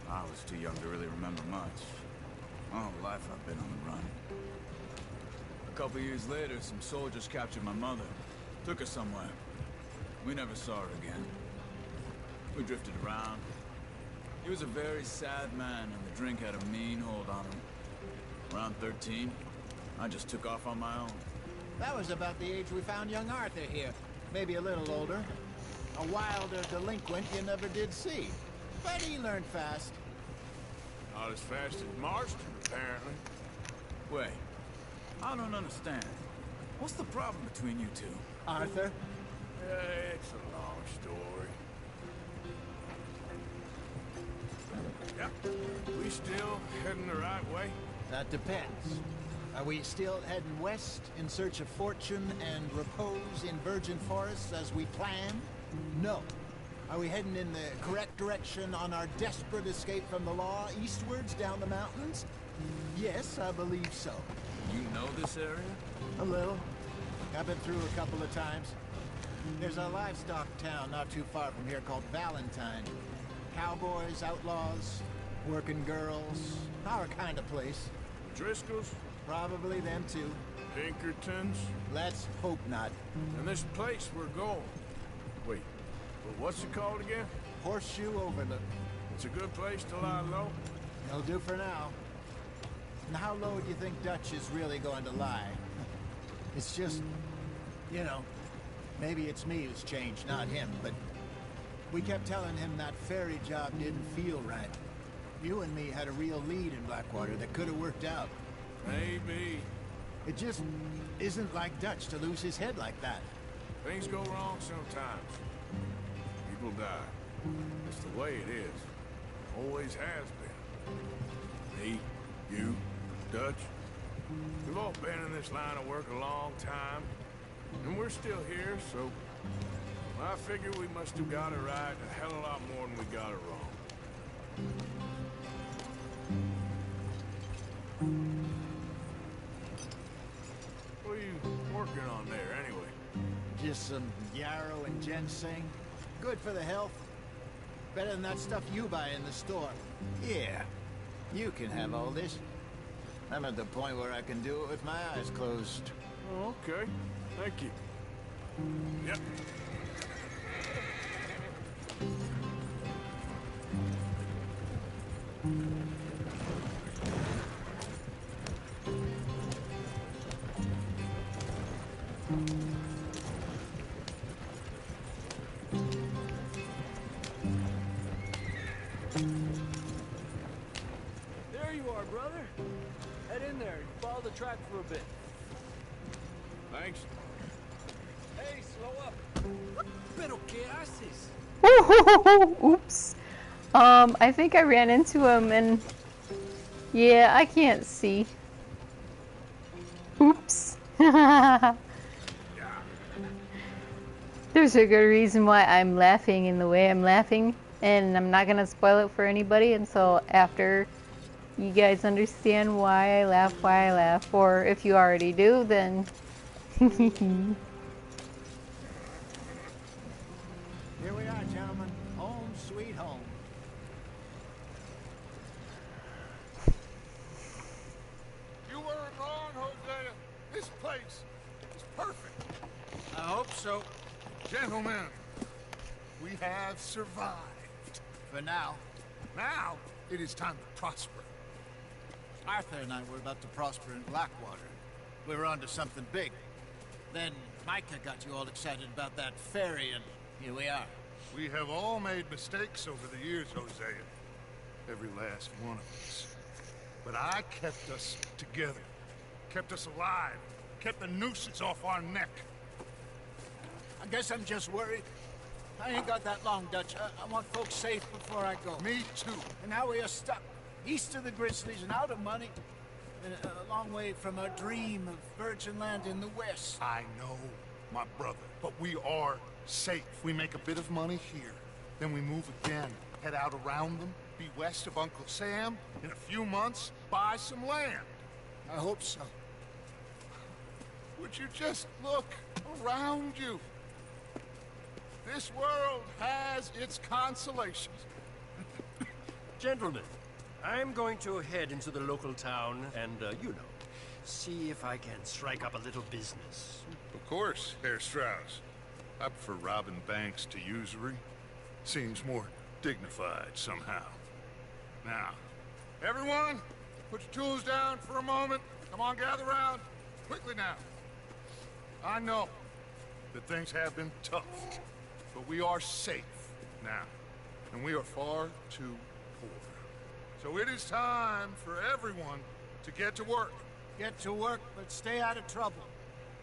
I was too young to really remember much. My whole life I've been on the run. A couple years later, some soldiers captured my mother. Took her somewhere. We never saw her again. We drifted around. He was a very sad man, and the drink had a mean hold on him. Around 13, I just took off on my own. That was about the age we found young Arthur here. Maybe a little older. A wilder delinquent you never did see. But he learned fast. Not as fast as Marston, apparently. Wait, I don't understand. What's the problem between you two? Arthur? It's a long story. Yep. We still heading the right way? That depends. Are we still heading west in search of fortune and repose in virgin forests as we planned? No. Are we heading in the correct direction on our desperate escape from the law eastwards down the mountains? Yes, I believe so. You know this area? A little. I've been through a couple of times. There's a livestock town not too far from here called Valentine. Cowboys, outlaws, working girls, our kind of place. Driscolls? Probably them too. Pinkertons? Let's hope not. And this place we're going. Wait, well, what's it called again? Horseshoe Overlook. It's a good place to lie low? It'll do for now. And how low do you think Dutch is really going to lie? It's just, you know, maybe it's me who's changed, not him, but we kept telling him that ferry job didn't feel right. You and me had a real lead in Blackwater that could have worked out. Maybe. It just isn't like Dutch to lose his head like that. Things go wrong sometimes. People die. It's the way it is. Always has been. Me, you, Dutch. We've all been in this line of work a long time. And we're still here, so I figure we must have got it right a hell of a lot more than we got it wrong. What are you working on there, anyway? Just some yarrow and ginseng. Good for the health. Better than that stuff you buy in the store. Yeah, you can have all this. I'm at the point where I can do it with my eyes closed. Oh, okay. Thank you. Yep. you are, brother. Head in there and follow the track for a bit. Thanks. Hey, slow up. Pero qué haces? Oops. I think I ran into him and yeah, I can't see. Oops. There's a good reason why I'm laughing in the way I'm laughing, and I'm not gonna spoil it for anybody until after you guys understand why I laugh, or if you already do, then Here we are, gentlemen. Home sweet home. You weren't wrong, Hosea. This place is perfect. I hope so. Gentlemen, we have survived. For now. Now, it is time to prosper. Arthur and I were about to prosper in Blackwater. We were onto something big. Then Micah got you all excited about that ferry, and here we are. We have all made mistakes over the years, Hosea. Every last one of us. But I kept us together. Kept us alive. Kept the nooses off our neck. I guess I'm just worried. I ain't got that long, Dutch. I want folks safe before I go. Me too. And now we are stuck east of the Grizzlies and out of money. A long way from our dream of virgin land in the west. I know, my brother, but we are safe. We make a bit of money here, then we move again, head out around them, be west of Uncle Sam, in a few months, buy some land. I hope so. Would you just look around you? This world has its consolations. Gentlemen, I'm going to head into the local town and, you know, see if I can strike up a little business. Of course, Herr Strauss. I prefer robbing banks to usury. Seems more dignified somehow. Now, everyone, put your tools down for a moment. Come on, gather round. Quickly now. I know that things have been tough, but we are safe now, and we are far too poor. So it is time for everyone to get to work. Get to work, but stay out of trouble.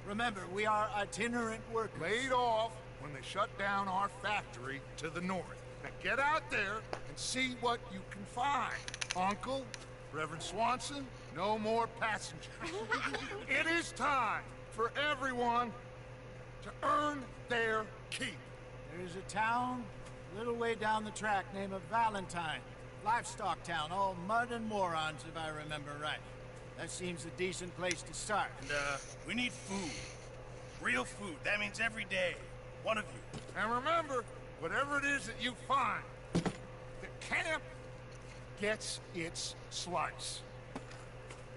Remember, we are itinerant workers. Laid off when they shut down our factory to the north. Now get out there and see what you can find. Uncle, Reverend Swanson, no more passengers. It is time for everyone to earn their keep. There's a town a little way down the track named Valentine. Livestock town, all mud and morons, if I remember right. That seems a decent place to start. And, we need food. Real food. That means every day. One of you. And remember, whatever it is that you find, the camp gets its slice.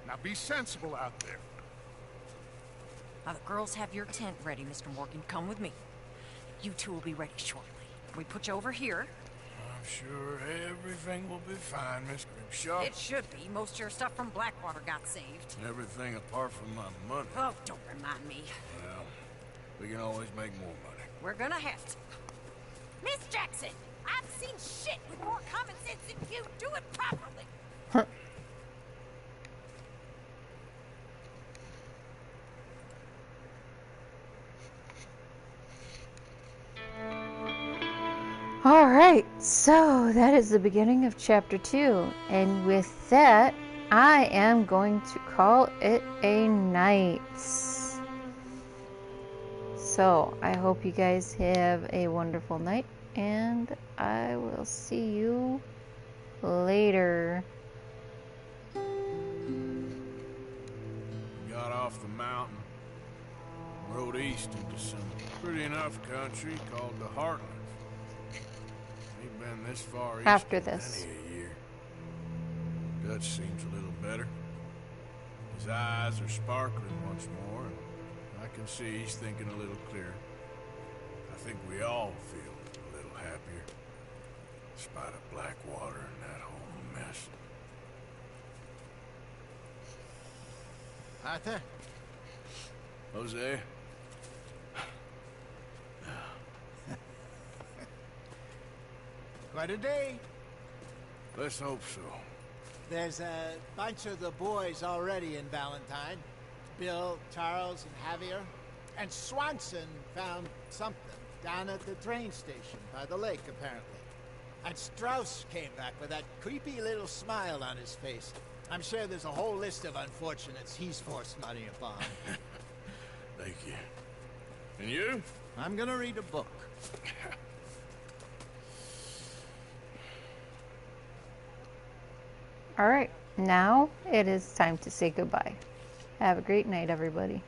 Now be sensible out there. Now the girls have your tent ready, Mr. Morgan. Come with me. You two will be ready shortly. We put you over here. I'm sure everything will be fine, Miss Grimshaw. It should be. Most of your stuff from Blackwater got saved. Everything apart from my money. Oh, don't remind me. Well, we can always make more money. We're gonna have to. Miss Jackson, I've seen shit with more common sense than you. Do it properly. Alright, so that is the beginning of chapter 2. And with that, I am going to call it a night. So, I hope you guys have a wonderful night, and I will see you later. Got off the mountain, rode east into some pretty enough country called the Heartlands. Ain't been this far east After in this. many a year. Dutch seems a little better. His eyes are sparkling once more, and I can see he's thinking a little clearer. I think we all feel a little happier, in spite of Blackwater and that whole mess. Arthur? Jose? Quite a day. Let's hope so. There's a bunch of the boys already in Valentine. Bill, Charles, and Javier. And Swanson found something down at the train station by the lake, apparently. And Strauss came back with that creepy little smile on his face. I'm sure there's a whole list of unfortunates he's forced money upon. Thank you. And you? I'm gonna read a book. Alright, now it is time to say goodbye. Have a great night, everybody.